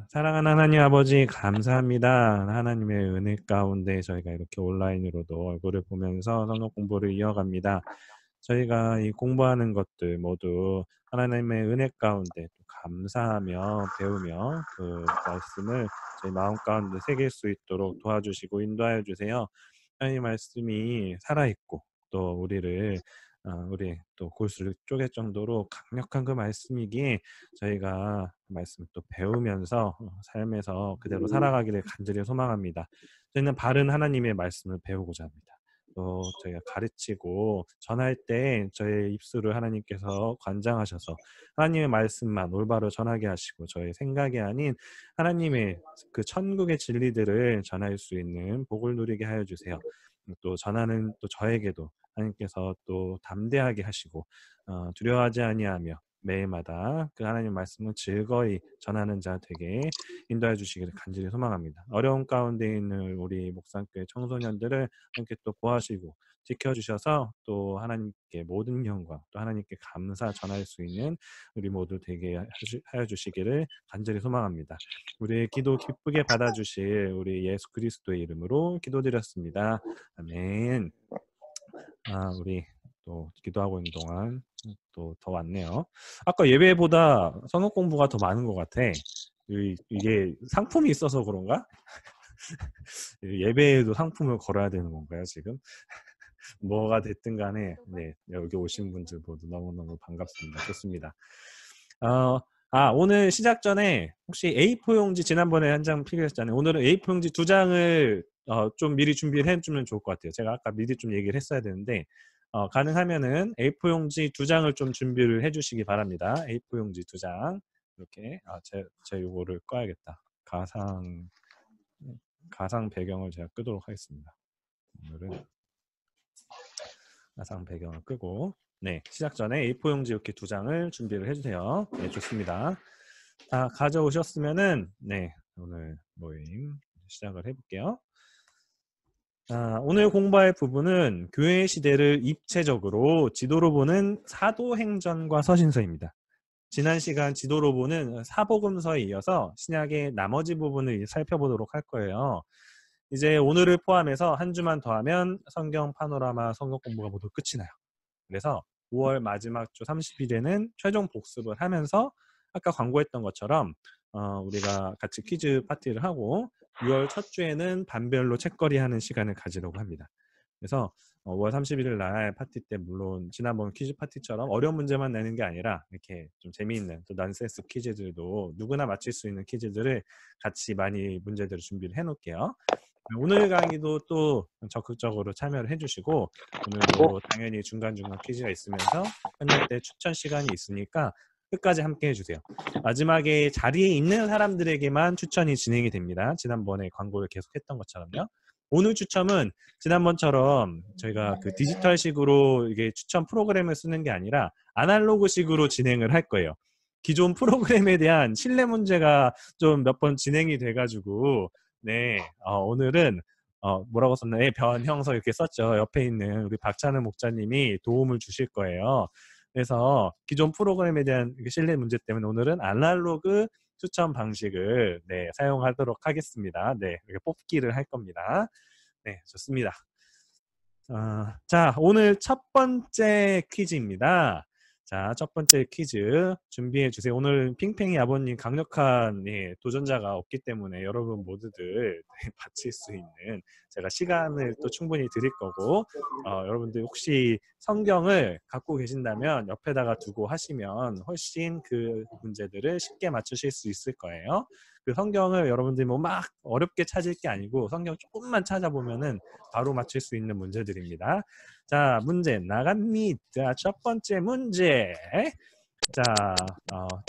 사랑하는 하나님 아버지 감사합니다. 하나님의 은혜 가운데 저희가 이렇게 온라인으로도 얼굴을 보면서 성경 공부를 이어갑니다. 저희가 이 공부하는 것들 모두 하나님의 은혜 가운데 또 감사하며 배우며 그 말씀을 저희 마음 가운데 새길 수 있도록 도와주시고 인도하여 주세요. 하나님 말씀이 살아있고 또 우리 또 골수를 쪼갤 정도로 강력한 그 말씀이기에 저희가 그 말씀을 또 배우면서 삶에서 그대로 살아가기를 간절히 소망합니다. 저희는 바른 하나님의 말씀을 배우고자 합니다. 또 저희가 가르치고 전할 때 저의 입술을 하나님께서 관장하셔서 하나님의 말씀만 올바로 전하게 하시고 저의 생각이 아닌 하나님의 그 천국의 진리들을 전할 수 있는 복을 누리게 하여 주세요. 또 전하는 또 저에게도 하나님께서 또 담대하게 하시고 두려워하지 아니하며 매일마다 그 하나님 말씀을 즐거이 전하는 자 되게 인도해 주시기를 간절히 소망합니다. 어려운 가운데 있는 우리 목상교회 청소년들을 함께 또 보호하시고 지켜주셔서 또 하나님께 모든 영광 또 하나님께 감사 전할 수 있는 우리 모두 되게 하여 주시기를 간절히 소망합니다. 우리의 기도 기쁘게 받아주실 우리 예수 그리스도의 이름으로 기도드렸습니다. 아멘. 우리 또 기도하고 있는 동안 또 더 왔네요. 아까 예배보다 성경 공부가 더 많은 것 같아. 이게 상품이 있어서 그런가? 예배에도 상품을 걸어야 되는 건가요, 지금? 뭐가 됐든 간에 네, 여기 오신 분들 모두 너무너무 반갑습니다. 좋습니다. 오늘 시작 전에 혹시 A4 용지 지난번에 한 장 필요했잖아요. 오늘은 A4 용지 2장을 좀 미리 준비를 해주면 좋을 것 같아요. 제가 아까 미리 좀 얘기를 했어야 되는데 가능하면은 A4 용지 2장을 좀 준비를 해주시기 바랍니다. A4 용지 2장 이렇게 제 요거를 꺼야겠다. 가상 배경을 제가 끄도록 하겠습니다. 오늘은 가상 배경을 끄고 네, 시작 전에 A4 용지 이렇게 2장을 준비를 해주세요. 네, 좋습니다. 다 가져오셨으면은 네, 오늘 모임 시작을 해볼게요. 오늘 공부할 부분은 교회 시대를 입체적으로 지도로 보는 사도행전과 서신서입니다. 지난 시간 지도로 보는 사복음서에 이어서 신약의 나머지 부분을 살펴보도록 할 거예요. 이제 오늘을 포함해서 한 주만 더 하면 성경 파노라마 성경 공부가 모두 끝이 나요. 그래서 5월 마지막 주 30일에는 최종 복습을 하면서 아까 광고했던 것처럼 우리가 같이 퀴즈 파티를 하고 6월 첫 주에는 반별로 책거리 하는 시간을 가지려고 합니다. 그래서 5월 31일 날 파티 때 물론 지난번 퀴즈 파티처럼 어려운 문제만 내는 게 아니라 이렇게 좀 재미있는 또 난센스 퀴즈들도 누구나 맞힐 수 있는 퀴즈들을 같이 많이 문제들을 준비를 해놓을게요. 오늘 강의도 또 적극적으로 참여를 해주시고 오늘도 당연히 중간중간 퀴즈가 있으면서 끝날 때 추천 시간이 있으니까 끝까지 함께 해주세요. 마지막에 자리에 있는 사람들에게만 추천이 진행이 됩니다. 지난번에 광고를 계속 했던 것처럼요. 오늘 추첨은 지난번처럼 저희가 그 디지털식으로 이게 추천 프로그램을 쓰는 게 아니라 아날로그식으로 진행을 할 거예요. 기존 프로그램에 대한 신뢰 문제가 좀 몇 번 진행이 돼가지고 네, 오늘은 뭐라고 썼나? 변형서 이렇게 썼죠. 옆에 있는 우리 박찬우 목사님이 도움을 주실 거예요. 그래서 기존 프로그램에 대한 신뢰 문제 때문에 오늘은 아날로그 추천 방식을 네, 사용하도록 하겠습니다. 네, 이렇게 뽑기를 할 겁니다. 네, 좋습니다. 자, 오늘 첫 번째 퀴즈입니다. 자, 첫 번째 퀴즈 준비해 주세요. 오늘 핑팽이 아버님 강력한 도전자가 없기 때문에 여러분 모두들 맞힐 수 있는 제가 시간을 또 충분히 드릴 거고 여러분들 혹시 성경을 갖고 계신다면 옆에다가 두고 하시면 훨씬 그 문제들을 쉽게 맞추실 수 있을 거예요. 그 성경을 여러분들이 뭐 막 어렵게 찾을 게 아니고 성경 조금만 찾아보면은 바로 맞출 수 있는 문제들입니다. 자, 문제 나갑니다. 첫 번째 문제. 자,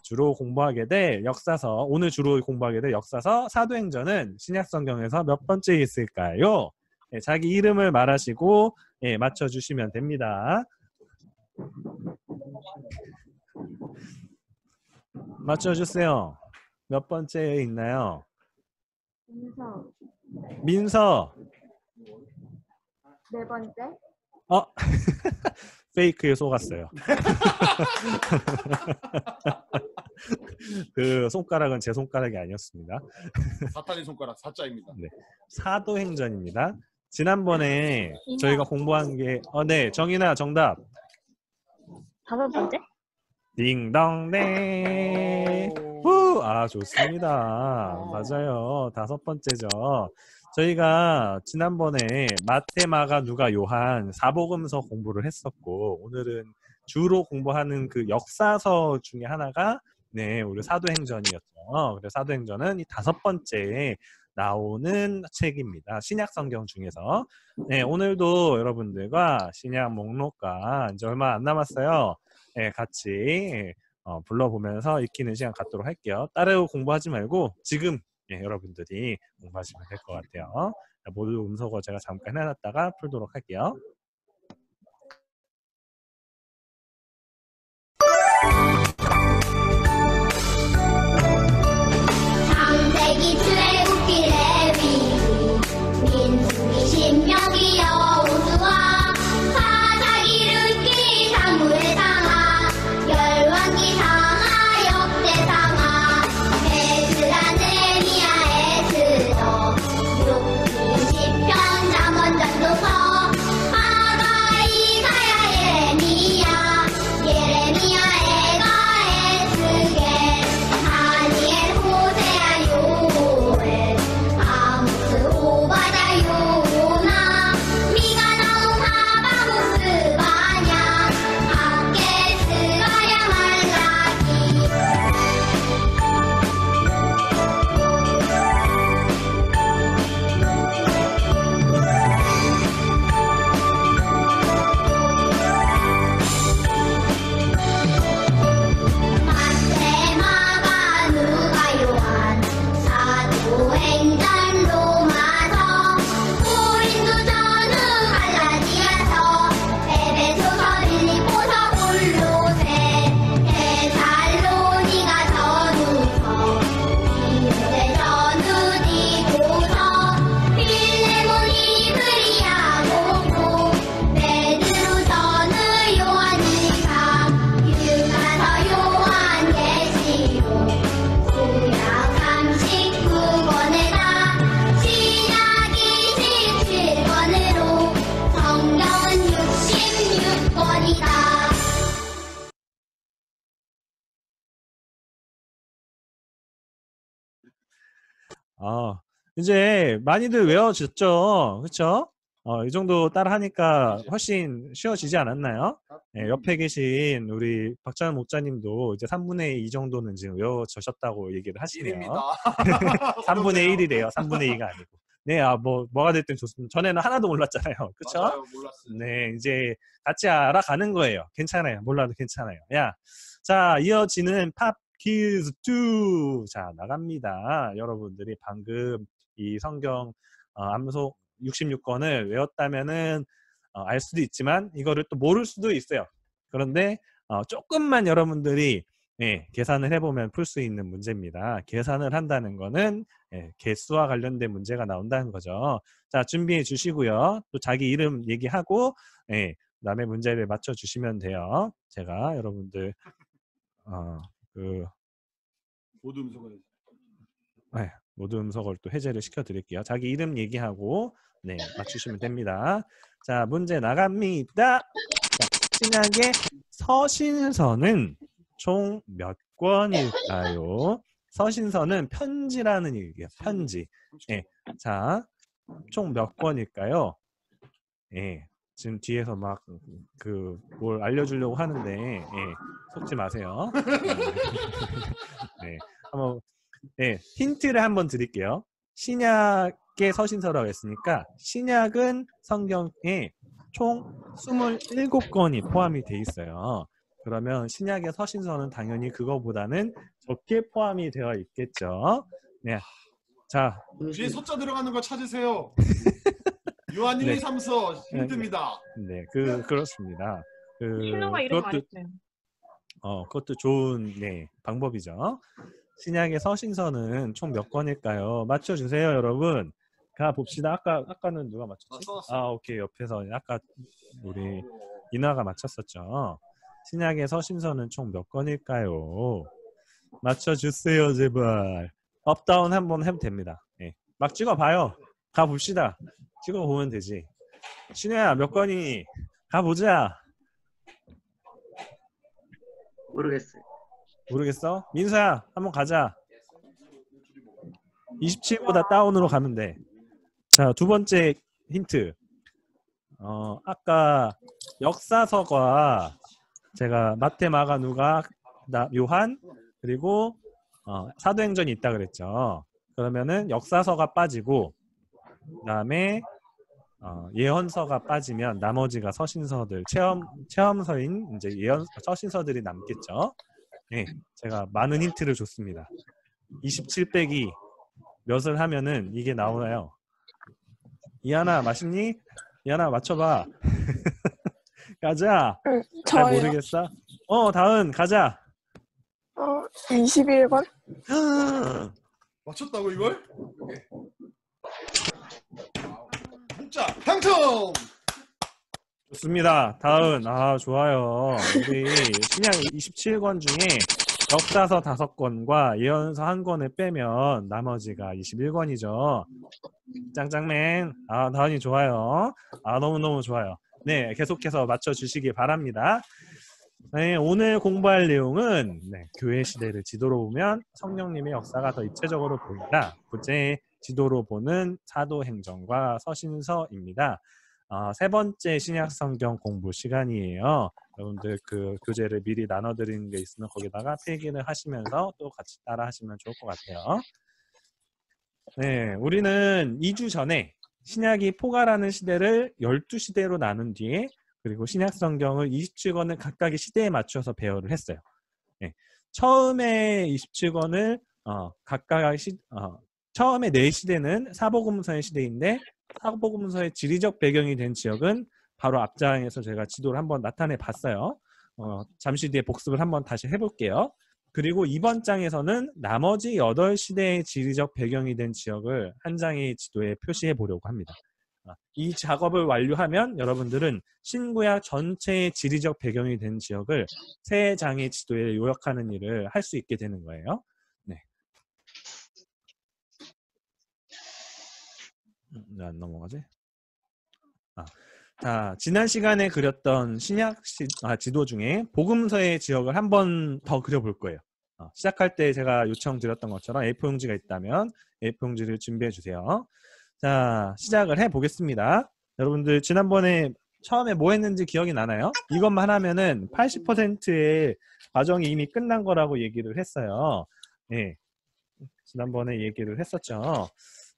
주로 공부하게 될 역사서, 오늘 주로 공부하게 될 역사서 사도행전은 신약성경에서 몇 번째 있을까요? 네, 자기 이름을 말하시고 맞춰주시면 됩니다. 맞춰주세요. 몇 번째에 있나요? 민서. 네 번째. 딥페이크에 속았어요. 그 손가락은 제 손가락이 아니었습니다. 사탄의 손가락 사자입니다. 네. 사도행전입니다. 지난번에 저희가 공부한 게 네, 정인아 정답. 5번째? 딩동댕. 후! 아, 좋습니다. 맞아요. 5번째죠. 저희가 지난번에 마테마가 누가 요한 사복음서 공부를 했었고, 오늘은 주로 공부하는 그 역사서 중에 하나가 네, 우리 사도행전이었죠. 그래서 사도행전은 이 5번째에 나오는 책입니다. 신약 성경 중에서. 네, 오늘도 여러분들과 신약 목록과 이제 얼마 안 남았어요. 네, 같이 불러보면서 익히는 시간 갖도록 할게요. 따로 공부하지 말고 지금 여러분들이 공부하시면 될 것 같아요. 모두 음소거 제가 잠깐 해놨다가 풀도록 할게요. 창세기 출애굽기 레위기 민수기 신명기 여호수아 사사기 룻기 사무엘 상하 열왕기 상하 역대상하 에스라 느헤미야 에스더 욥기 시편 잠언 전도서 하가 이사야 예레미야 애가 에스겔 다니엘 호세아 요엘 아모스 오바댜 요나 미가 나움 하바구스 바냐 학개 스가랴 말라기 마테마가 누가 요한 사도행전 로마서 고린도 전후 갈라디아서 에베소서 빌립보서 골로새 데살로니가 전후서 디모데 전후 디도서 빌레몬 이브리야 고고 베드로 전후 요한일서 유다서 요한계시록 구약 39권에다 신약 27권으로 성경은 66권이다. 이제 많이들 외워졌죠? 그렇죠? 이 정도 따라 하니까 훨씬 쉬워지지 않았나요? 네, 옆에 계신 우리 박찬호 목사님도 이제 3분의 2 정도는 지금 외워지셨다고 얘기를 하시네요. 1입니다. 3분의 1이래요. 3분의 2가 아니고. 네, 뭐가 됐든 좋습니다. 전에는 하나도 몰랐잖아요. 그렇죠? 맞아요, 몰랐어요. 네, 이제 같이 알아가는 거예요. 괜찮아요. 몰라도 괜찮아요. 자, 이어지는 팝 퀴즈 2. 자, 나갑니다. 여러분들이 방금 이 성경 암송 66권을 외웠다면은 알 수도 있지만 이거를 또 모를 수도 있어요. 그런데 조금만 여러분들이 계산을 해보면 풀 수 있는 문제입니다. 계산을 한다는 거는 개수와 관련된 문제가 나온다는 거죠. 자, 준비해 주시고요. 또 자기 이름 얘기하고 남의 문제를 맞춰 주시면 돼요. 제가 여러분들 모두 음소거. 모든 음성을 또 해제를 시켜 드릴게요. 자기 이름 얘기하고 맞추시면 됩니다. 자, 문제 나갑니다. 자, 신약의 서신서는 총 몇 권일까요? 서신서는 편지라는 얘기예요. 편지. 자, 총 몇 권일까요? 지금 뒤에서 막 뭘 알려주려고 하는데 속지 마세요. 한번 힌트를 한번 드릴게요. 신약의 서신서라고 했으니까 신약은 성경에 총 27권이 포함이 돼 있어요. 그러면 신약의 서신서는 당연히 그거보다는 적게 포함이 되어 있겠죠. 자, 뒤에 숫자 들어가는 거 찾으세요. 요한 1, 2, 3서 힘듭니다. 그렇습니다. 신호가 이름 말했어요. 그것도 좋은 방법이죠. 신약의 서신서는 총 몇 권일까요? 맞춰주세요, 여러분. 가 봅시다. 아까는 누가 맞췄지? 오케이. 옆에서 아까 우리 인화가 맞췄었죠. 신약의 서신서는 총 몇 권일까요? 맞춰주세요, 제발. 업다운 한번 해도 됩니다. 예. 막 찍어봐요. 가봅시다. 찍어보면 되지. 신혜야, 몇 권이니? 가보자. 모르겠어요. 모르겠어? 민서야, 한번 가자. 27보다 다운으로 가면 돼. 자, 두 번째 힌트. 아까 역사서가 제가 마태, 마가, 누가, 요한 그리고 사도행전이 있다 그랬죠. 그러면은 역사서가 빠지고 그다음에 예언서가 빠지면 나머지가 서신서들, 체험서인 이제 서신서들이 남겠죠. 네, 제가 많은 힌트를 줬습니다. 27 빼기 몇을 하면은 이게 나오나요? 이하나 맛있니? 이하나 맞춰봐. 가자. 잘 저요. 모르겠어? 다은 가자. 21번? 맞췄다고 이걸? 문자 당첨! 좋습니다. 다은. 좋아요. 우리 신약 27권 중에 역사서 5권과 예언서 1권을 빼면 나머지가 21권이죠. 짱짱맨. 다은이 좋아요. 너무너무 좋아요. 네, 계속해서 맞춰주시기 바랍니다. 네, 오늘 공부할 내용은 교회 시대를 지도로 보면 성령님의 역사가 더 입체적으로 보인다. 부제 지도로 보는 사도행전과 서신서입니다. 세 번째 신약 성경 공부 시간이에요. 여러분들 그 교재를 미리 나눠드리는 게 있으면 거기다가 필기를 하시면서 또 같이 따라 하시면 좋을 것 같아요. 네, 우리는 2주 전에 신약이 포괄하는 시대를 12시대로 나눈 뒤에 그리고 신약 성경을 27권을 각각의 시대에 맞춰서 배열을 했어요. 네, 처음에 27권을 처음에 4시대는 사복음서의 시대인데 사복음서의 지리적 배경이 된 지역은 바로 앞장에서 제가 지도를 한번 나타내 봤어요. 잠시 뒤에 복습을 한번 다시 해볼게요. 그리고 이번 장에서는 나머지 8시대의 지리적 배경이 된 지역을 한 장의 지도에 표시해 보려고 합니다. 이 작업을 완료하면 여러분들은 신구약 전체의 지리적 배경이 된 지역을 3장의 지도에 요약하는 일을 할 수 있게 되는 거예요. 네. 왜 안 넘어가지? 자, 지난 시간에 그렸던 신약 지도 중에 복음서의 지역을 한 번 더 그려볼 거예요. 시작할 때 제가 요청드렸던 것처럼 A4 용지가 있다면 A4 용지를 준비해 주세요. 자, 시작을 해보겠습니다. 여러분들 지난번에 처음에 뭐 했는지 기억이 나나요? 이것만 하면은 80%의 과정이 이미 끝난 거라고 얘기를 했어요. 네, 지난번에 얘기를 했었죠.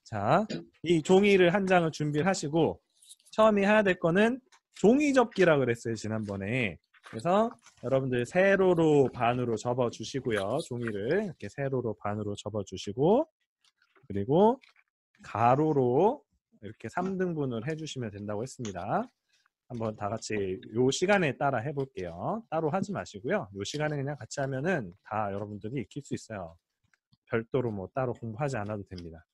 자, 이 종이를 한 장을 준비를 하시고 처음에 해야 될 거는 종이 접기라 그랬어요, 지난번에. 그래서 여러분들 세로로 반으로 접어 주시고요. 종이를 이렇게 세로로 반으로 접어 주시고 그리고 가로로 이렇게 3등분을 해주시면 된다고 했습니다. 한번 다 같이 요 시간에 따라 해볼게요. 따로 하지 마시고요. 요 시간에 그냥 같이 하면은 다 여러분들이 익힐 수 있어요. 별도로 뭐 따로 공부하지 않아도 됩니다.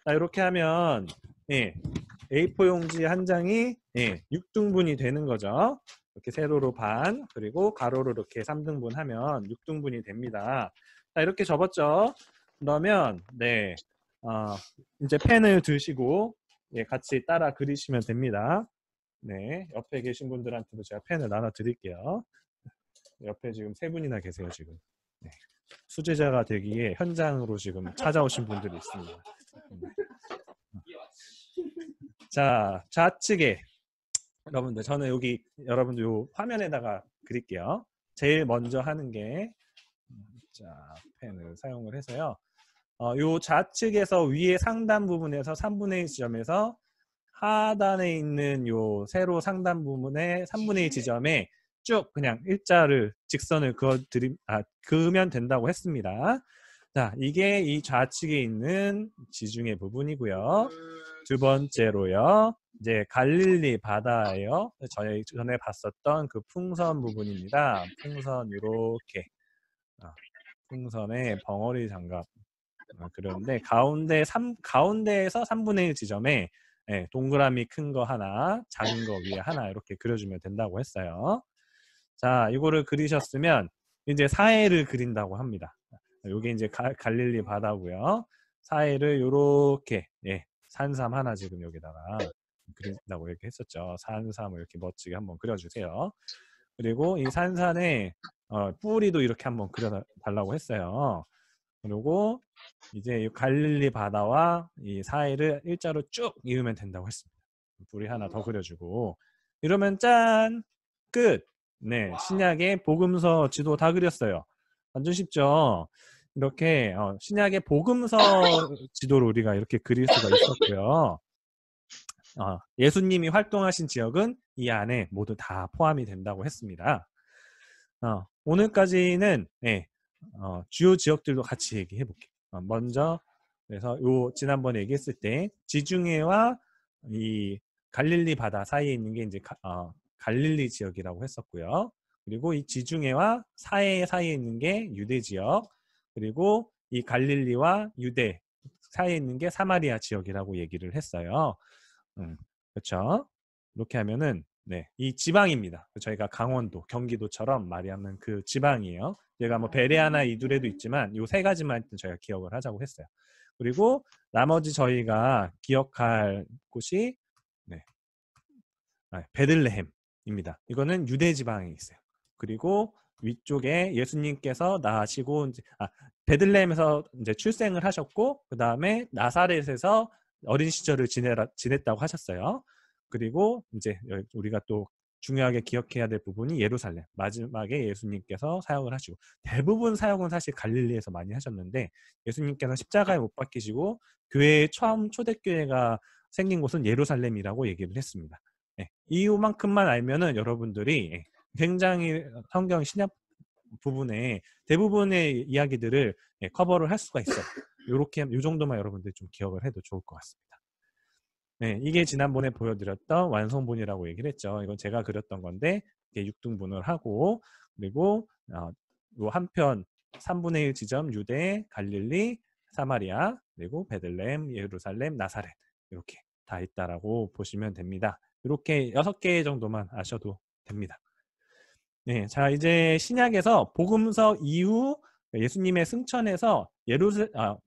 자, 이렇게 하면 A4 용지 한 장이 6등분이 되는 거죠. 이렇게 세로로 반 그리고 가로로 이렇게 3등분 하면 6등분이 됩니다. 자, 이렇게 접었죠. 그러면 이제 펜을 드시고 같이 따라 그리시면 됩니다. 네, 옆에 계신 분들한테도 제가 펜을 나눠 드릴게요. 옆에 지금 3분이나 계세요, 지금. 네. 수제자가 되기에 현장으로 지금 찾아오신 분들이 있습니다. 자, 좌측에 여러분들 저는 여기 여러분들 요 화면에다가 그릴게요. 제일 먼저 하는 게 펜을 사용을 해서요. 요 좌측에서 위에 상단 부분에서 3분의 1 지점에서 하단에 있는 요 세로 상단 부분의 3분의 1 지점에 쭉 그냥 일자를 직선을 그으면 된다고 했습니다. 자, 이게 이 좌측에 있는 지중해 부분이고요. 두 번째로요. 이제 갈릴리 바다예요. 저희 전에 봤었던 그 풍선 부분입니다. 풍선 이렇게 풍선에 벙어리 장갑 그런데 가운데에서 3분의 1 지점에 예, 동그라미 큰 거 하나, 작은 거 위에 하나 이렇게 그려주면 된다고 했어요. 자, 이거를 그리셨으면 이제 사해를 그린다고 합니다. 요게 이제 갈릴리 바다고요. 사해를 요렇게 예, 산삼 하나 지금 여기다가 그린다고 이렇게 했었죠. 산삼을 이렇게 멋지게 한번 그려주세요. 그리고 이 산산에 뿌리도 이렇게 한번 그려달라고 했어요. 그리고 이제 이 갈릴리 바다와 이 사해를 일자로 쭉 이으면 된다고 했습니다. 뿌리 하나 더 그려주고 이러면 짠! 끝! 네, 신약의 복음서 지도 다 그렸어요. 완전 쉽죠? 이렇게 신약의 복음서 지도를 우리가 이렇게 그릴 수가 있었고요. 예수님이 활동하신 지역은 이 안에 모두 다 포함이 된다고 했습니다. 오늘까지는 네, 주요 지역들도 같이 얘기해 볼게요. 먼저 그래서 지난번에 얘기했을 때 지중해와 이 갈릴리 바다 사이에 있는 게 이제 갈릴리 지역이라고 했었고요. 그리고 이 지중해와 사해 사이에 있는 게 유대 지역, 그리고 이 갈릴리와 유대 사이에 있는 게 사마리아 지역이라고 얘기를 했어요. 그렇죠? 이렇게 하면은 네, 이 지방입니다. 저희가 강원도, 경기도처럼 말하는 그 지방이에요. 제가 뭐 베레아나 이두레도 있지만 이 세 가지만 저희가 기억을 하자고 했어요. 그리고 나머지 저희가 기억할 곳이 네, 베들레헴입니다. 이거는 유대 지방에 있어요. 그리고 위쪽에 예수님께서 나시고 베들레헴에서 이제 출생을 하셨고 그 다음에 나사렛에서 어린 시절을 지냈다고 하셨어요. 그리고 이제 우리가 또 중요하게 기억해야 될 부분이 예루살렘. 마지막에 예수님께서 사역을 하시고 대부분 사역은 사실 갈릴리에서 많이 하셨는데 예수님께서 십자가에 못 박히시고 교회의 처음 초대교회가 생긴 곳은 예루살렘이라고 얘기를 했습니다. 네, 이유만큼만 알면은 여러분들이 굉장히 성경 신약 부분에 대부분의 이야기들을 커버를 할 수가 있어요. 요렇게 요 정도만 여러분들 좀 기억을 해도 좋을 것 같습니다. 네, 이게 지난번에 보여드렸던 완성본이라고 얘기를 했죠. 이건 제가 그렸던 건데 이게 6등분을 하고 그리고 요 한편 3분의 1 지점 유대, 갈릴리, 사마리아, 그리고 베들레헴, 예루살렘, 나사렛 이렇게 다 있다라고 보시면 됩니다. 이렇게 6개 정도만 아셔도 됩니다. 네, 자 이제 신약에서 복음서 이후 예수님의 승천에서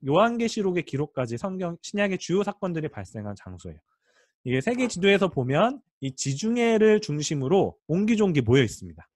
요한계시록의 기록까지 성경 신약의 주요 사건들이 발생한 장소예요. 이게 세계 지도에서 보면 이 지중해를 중심으로 옹기종기 모여 있습니다.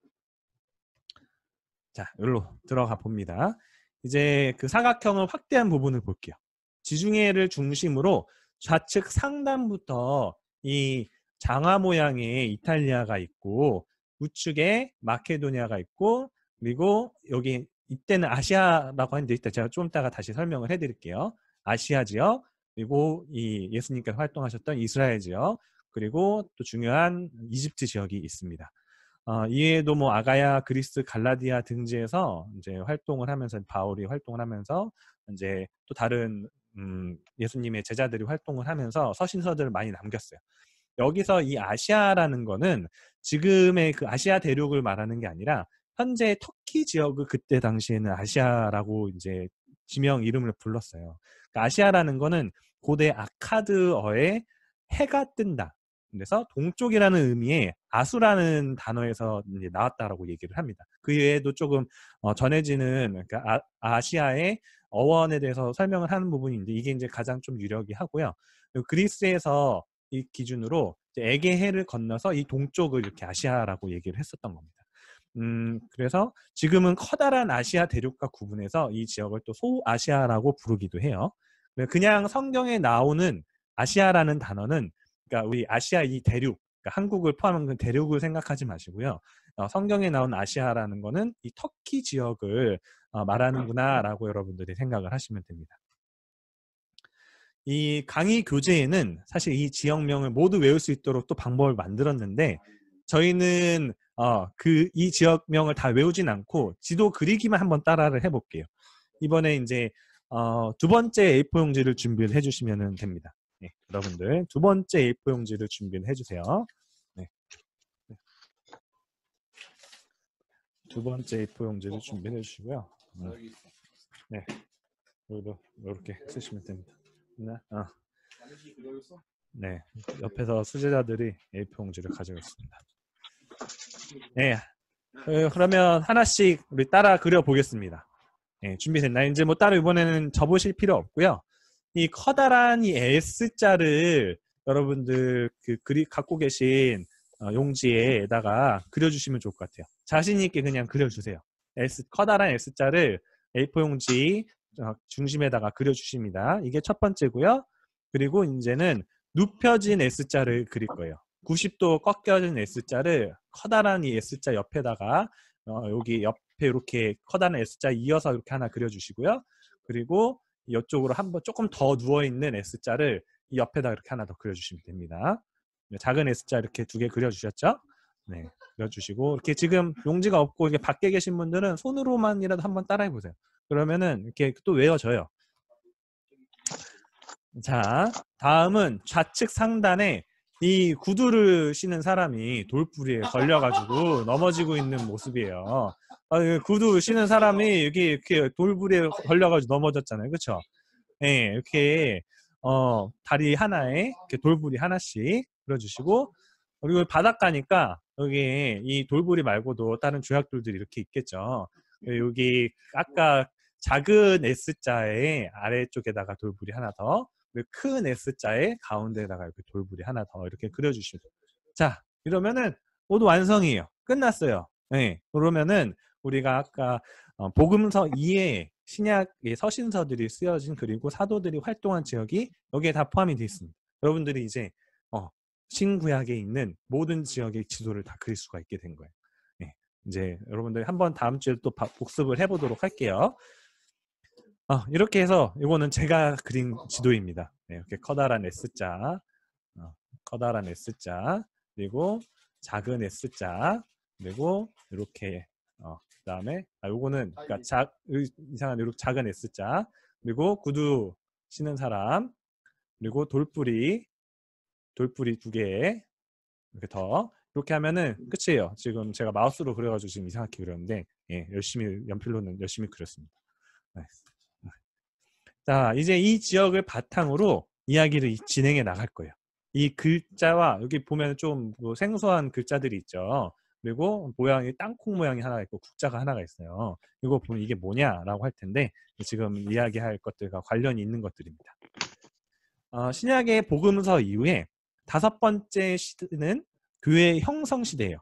자, 여기로 들어가 봅니다. 이제 그 사각형을 확대한 부분을 볼게요. 지중해를 중심으로 좌측 상단부터 이 장화 모양의 이탈리아가 있고 우측에 마케도니아가 있고 그리고 여기 이때는 아시아라고 하는데 이따 제가 좀 이따가 다시 설명을 해드릴게요. 아시아 지역 그리고 이 예수님께서 활동하셨던 이스라엘 지역 그리고 또 중요한 이집트 지역이 있습니다. 이외에도 뭐 아가야, 그리스, 갈라디아 등지에서 이제 활동을 하면서 바울이 활동을 하면서 이제 또 다른 예수님의 제자들이 활동을 하면서 서신서들을 많이 남겼어요. 여기서 이 아시아라는 거는 지금의 그 아시아 대륙을 말하는 게 아니라 현재 터키 지역을 그때 당시에는 아시아라고 이제 지명 이름을 불렀어요. 그러니까 아시아라는 거는 고대 아카드어의 해가 뜬다. 그래서 동쪽이라는 의미의 아수라는 단어에서 이제 나왔다라고 얘기를 합니다. 그 외에도 조금 전해지는 그러니까 아시아의 어원에 대해서 설명을 하는 부분인데 이게 이제 가장 좀 유력이 하고요. 그리스에서 이 기준으로 에게해를 건너서 이 동쪽을 이렇게 아시아라고 얘기를 했었던 겁니다. 그래서 지금은 커다란 아시아 대륙과 구분해서 이 지역을 또 소아시아라고 부르기도 해요. 그냥 성경에 나오는 아시아라는 단어는 그러니까 우리 아시아 이 대륙, 그러니까 한국을 포함한 그 대륙을 생각하지 마시고요. 성경에 나온 아시아라는 거는 이 터키 지역을 말하는구나라고 여러분들이 생각을 하시면 됩니다. 이 강의 교재에는 사실 이 지역명을 모두 외울 수 있도록 또 방법을 만들었는데 저희는 이 지역명을 다 외우진 않고 지도 그리기만 한번 따라를 해볼게요. 이번에 이제 두 번째 A4 용지를 준비를 해주시면 됩니다. 네, 여러분들 두 번째 A4 용지를 준비를 해주세요. 네. 두 번째 A4 용지를 준비해 주시고요. 네, 여기도 이렇게 쓰시면 됩니다. 네, 네, 옆에서 수제자들이 A4 용지를 가지고 있습니다. 네, 그러면 하나씩 우리 따라 그려 보겠습니다. 네, 준비됐나요? 이제 뭐 따로 이번에는 접으실 필요 없고요. 이 커다란 이 S자를 여러분들 갖고 계신 용지에다가 그려주시면 좋을 것 같아요. 자신 있게 그냥 그려주세요. 커다란 S자를 A4 용지 중심에다가 그려주십니다. 이게 첫 번째고요. 그리고 이제는 눕혀진 S자를 그릴 거예요. 90도 꺾여진 S자를 커다란 이 S자 옆에다가 여기 옆에 이렇게 커다란 S자 이어서 이렇게 하나 그려주시고요. 그리고 이쪽으로 한번 조금 더 누워있는 S자를 이 옆에다 이렇게 하나 더 그려주시면 됩니다. 작은 S자 이렇게 2개 그려주셨죠? 네, 그려주시고 이렇게 지금 용지가 없고 이게 밖에 계신 분들은 손으로만이라도 한번 따라해보세요. 그러면은 이렇게 또 외워져요. 자, 다음은 좌측 상단에 이 구두를 신은 사람이 돌부리에 걸려가지고 넘어지고 있는 모습이에요. 구두 신은 사람이 여기 이렇게 돌부리에 걸려가지고 넘어졌잖아요, 그렇죠? 네, 이렇게 다리 하나에 이렇게 돌부리 하나씩 그려주시고, 그리고 바닷가니까 여기 이 돌부리 말고도 다른 조약돌들이 이렇게 있겠죠. 여기 아까 작은 S자의 아래쪽에다가 돌부리 하나 더, 큰 S자의 가운데에다가 이렇게 돌부리 하나 더 이렇게 그려주시면 돼요. 자, 이러면은 모두 완성이에요. 끝났어요. 네, 그러면은 우리가 아까 복음서 2에 신약의 서신서들이 쓰여진 그리고 사도들이 활동한 지역이 여기에 다 포함이 되어 있습니다. 여러분들이 이제 신구약에 있는 모든 지역의 지도를 다 그릴 수가 있게 된 거예요. 네, 이제 여러분들 한번 다음 주에 또 복습을 해보도록 할게요. 이렇게 해서 이거는 제가 그린 지도입니다. 네, 이렇게 커다란 S자, 커다란 S자, 그리고 작은 S자, 그리고 이렇게 그다음에 요거는 그러니까 이상한 이렇게 작은 S자, 그리고 구두 신는 사람, 그리고 돌부리 2개 이렇게 더 이렇게 하면은 끝이에요. 지금 제가 마우스로 그려가지고 지금 이상하게 그렸는데 열심히 연필로는 열심히 그렸습니다. 네. 자, 이제 이 지역을 바탕으로 이야기를 진행해 나갈 거예요. 이 글자와 여기 보면 좀 생소한 글자들이 있죠. 그리고 모양이 땅콩 모양이 하나 있고 국자가 하나가 있어요. 이거 보면 이게 뭐냐라고 할 텐데 지금 이야기할 것들과 관련이 있는 것들입니다. 신약의 복음서 이후에 5번째 시대는 교회 형성 시대예요.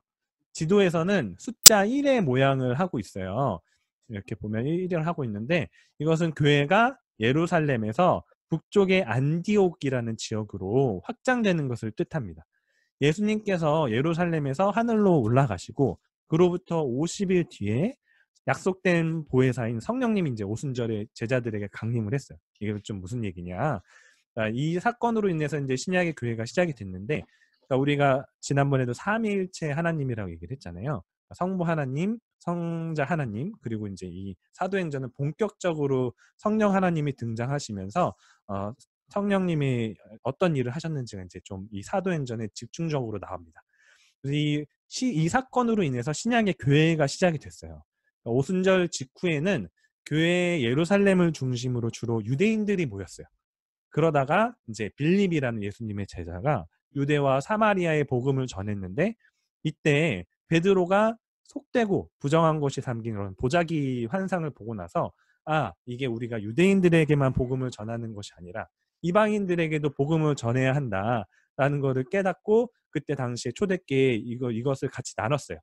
지도에서는 숫자 1의 모양을 하고 있어요. 이렇게 보면 1을 하고 있는데 이것은 교회가 예루살렘에서 북쪽의 안디옥이라는 지역으로 확장되는 것을 뜻합니다. 예수님께서 예루살렘에서 하늘로 올라가시고 그로부터 50일 뒤에 약속된 보혜사인 성령님이 이제 오순절에 제자들에게 강림을 했어요. 이게 좀 무슨 얘기냐? 이 사건으로 인해서 이제 신약의 교회가 시작이 됐는데, 우리가 지난번에도 삼위일체 하나님이라고 얘기를 했잖아요. 성부 하나님, 성자 하나님, 그리고 이제 이 사도행전은 본격적으로 성령 하나님이 등장하시면서 성령님이 어떤 일을 하셨는지가 이제 좀 이 사도행전에 집중적으로 나옵니다. 이 사건으로 인해서 신약의 교회가 시작이 됐어요. 오순절 직후에는 교회 예루살렘을 중심으로 주로 유대인들이 모였어요. 그러다가 이제 빌립이라는 예수님의 제자가 유대와 사마리아의 복음을 전했는데 이때 베드로가 속되고 부정한 것이 담긴 그런 보자기 환상을 보고 나서 이게 우리가 유대인들에게만 복음을 전하는 것이 아니라 이방인들에게도 복음을 전해야 한다라는 것을 깨닫고 그때 당시에 초대교회에 이것을 같이 나눴어요.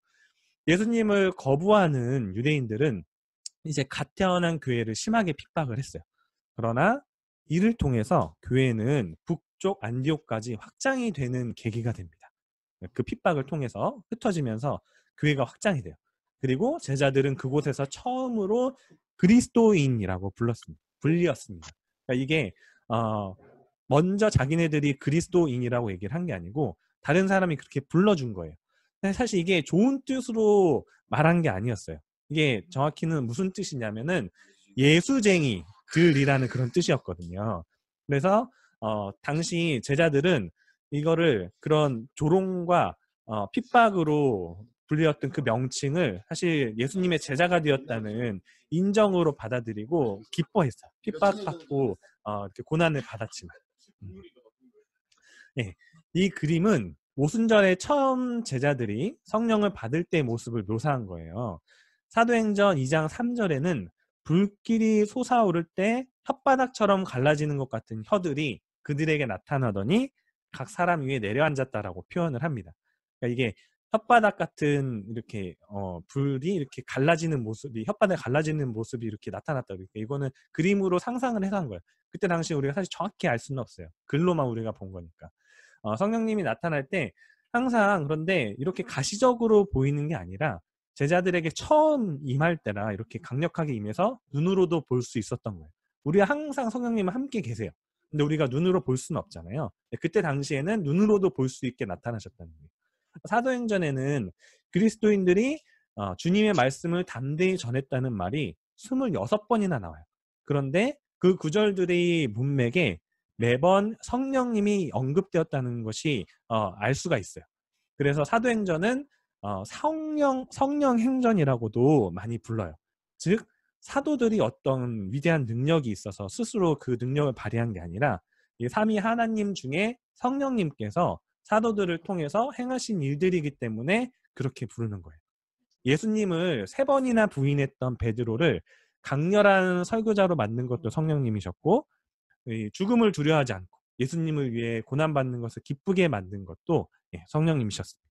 예수님을 거부하는 유대인들은 이제 갓 태어난 교회를 심하게 핍박을 했어요. 그러나 이를 통해서 교회는 북쪽 안디옥까지 확장이 되는 계기가 됩니다. 그 핍박을 통해서 흩어지면서 교회가 확장이 돼요. 그리고 제자들은 그곳에서 처음으로 그리스도인이라고 불리었습니다. 그러니까 이게 먼저 자기네들이 그리스도인이라고 얘기를 한 게 아니고 다른 사람이 그렇게 불러준 거예요. 근데 사실 이게 좋은 뜻으로 말한 게 아니었어요. 이게 정확히는 무슨 뜻이냐면은 예수쟁이들이라는 그런 뜻이었거든요. 그래서 당시 제자들은 이거를 그런 조롱과 핍박으로 불렸던 그 명칭을 사실 예수님의 제자가 되었다는 인정으로 받아들이고 기뻐했어요. 핍박받고 이렇게 고난을 받았지만. 예, 이 그림은 오순절에 처음 제자들이 성령을 받을 때의 모습을 묘사한 거예요. 사도행전 2장 3절에는 불길이 솟아오를 때 혓바닥처럼 갈라지는 것 같은 혀들이 그들에게 나타나더니 각 사람 위에 내려앉았다라고 표현을 합니다. 그러니까 이게 혓바닥 같은 이렇게 불이 이렇게 갈라지는 모습이 혓바닥에 갈라지는 모습이 이렇게 나타났다. 그러니까 이거는 그림으로 상상을 해서 한 거예요. 그때 당시 우리가 사실 정확히 알 수는 없어요. 글로만 우리가 본 거니까. 성령님이 나타날 때 항상 그런데 이렇게 가시적으로 보이는 게 아니라 제자들에게 처음 임할 때라 이렇게 강력하게 임해서 눈으로도 볼 수 있었던 거예요. 우리가 항상 성령님은 함께 계세요. 근데 우리가 눈으로 볼 수는 없잖아요. 그때 당시에는 눈으로도 볼 수 있게 나타나셨다는 거예요. 사도행전에는 그리스도인들이 주님의 말씀을 담대히 전했다는 말이 26번이나 나와요. 그런데 그 구절들의 문맥에 매번 성령님이 언급되었다는 것이 알 수가 있어요. 그래서 사도행전은 성령 행전이라고도 많이 불러요. 즉 사도들이 어떤 위대한 능력이 있어서 스스로 그 능력을 발휘한 게 아니라 이 삼위 하나님 중에 성령님께서 사도들을 통해서 행하신 일들이기 때문에 그렇게 부르는 거예요. 예수님을 3번이나 부인했던 베드로를 강렬한 설교자로 만든 것도 성령님이셨고, 죽음을 두려워하지 않고 예수님을 위해 고난받는 것을 기쁘게 만든 것도 성령님이셨습니다.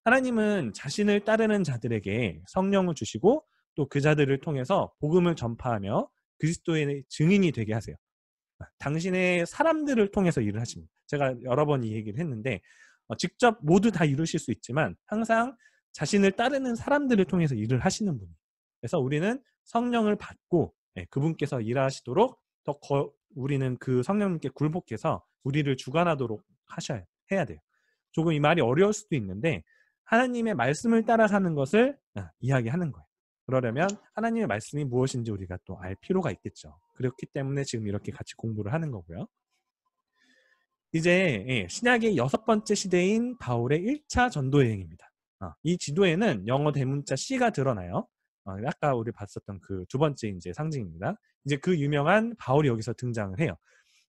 하나님은 자신을 따르는 자들에게 성령을 주시고 또 그 자들을 통해서 복음을 전파하며 그리스도의 증인이 되게 하세요. 당신의 사람들을 통해서 일을 하십니다. 제가 여러 번 이 얘기를 했는데 직접 모두 다 이루실 수 있지만 항상 자신을 따르는 사람들을 통해서 일을 하시는 분이에요. 그래서 우리는 성령을 받고 그분께서 일하시도록 우리는 그 성령님께 굴복해서 우리를 주관하도록 해야 돼요. 조금 이 말이 어려울 수도 있는데 하나님의 말씀을 따라가는 것을 이야기하는 거예요. 그러려면 하나님의 말씀이 무엇인지 우리가 또 알 필요가 있겠죠. 그렇기 때문에 지금 이렇게 같이 공부를 하는 거고요. 이제 신약의 6번째 시대인 바울의 1차 전도여행입니다. 이 지도에는 영어 대문자 C가 드러나요. 아까 우리 봤었던 그 2번째 이제 상징입니다. 이제 그 유명한 바울이 여기서 등장을 해요.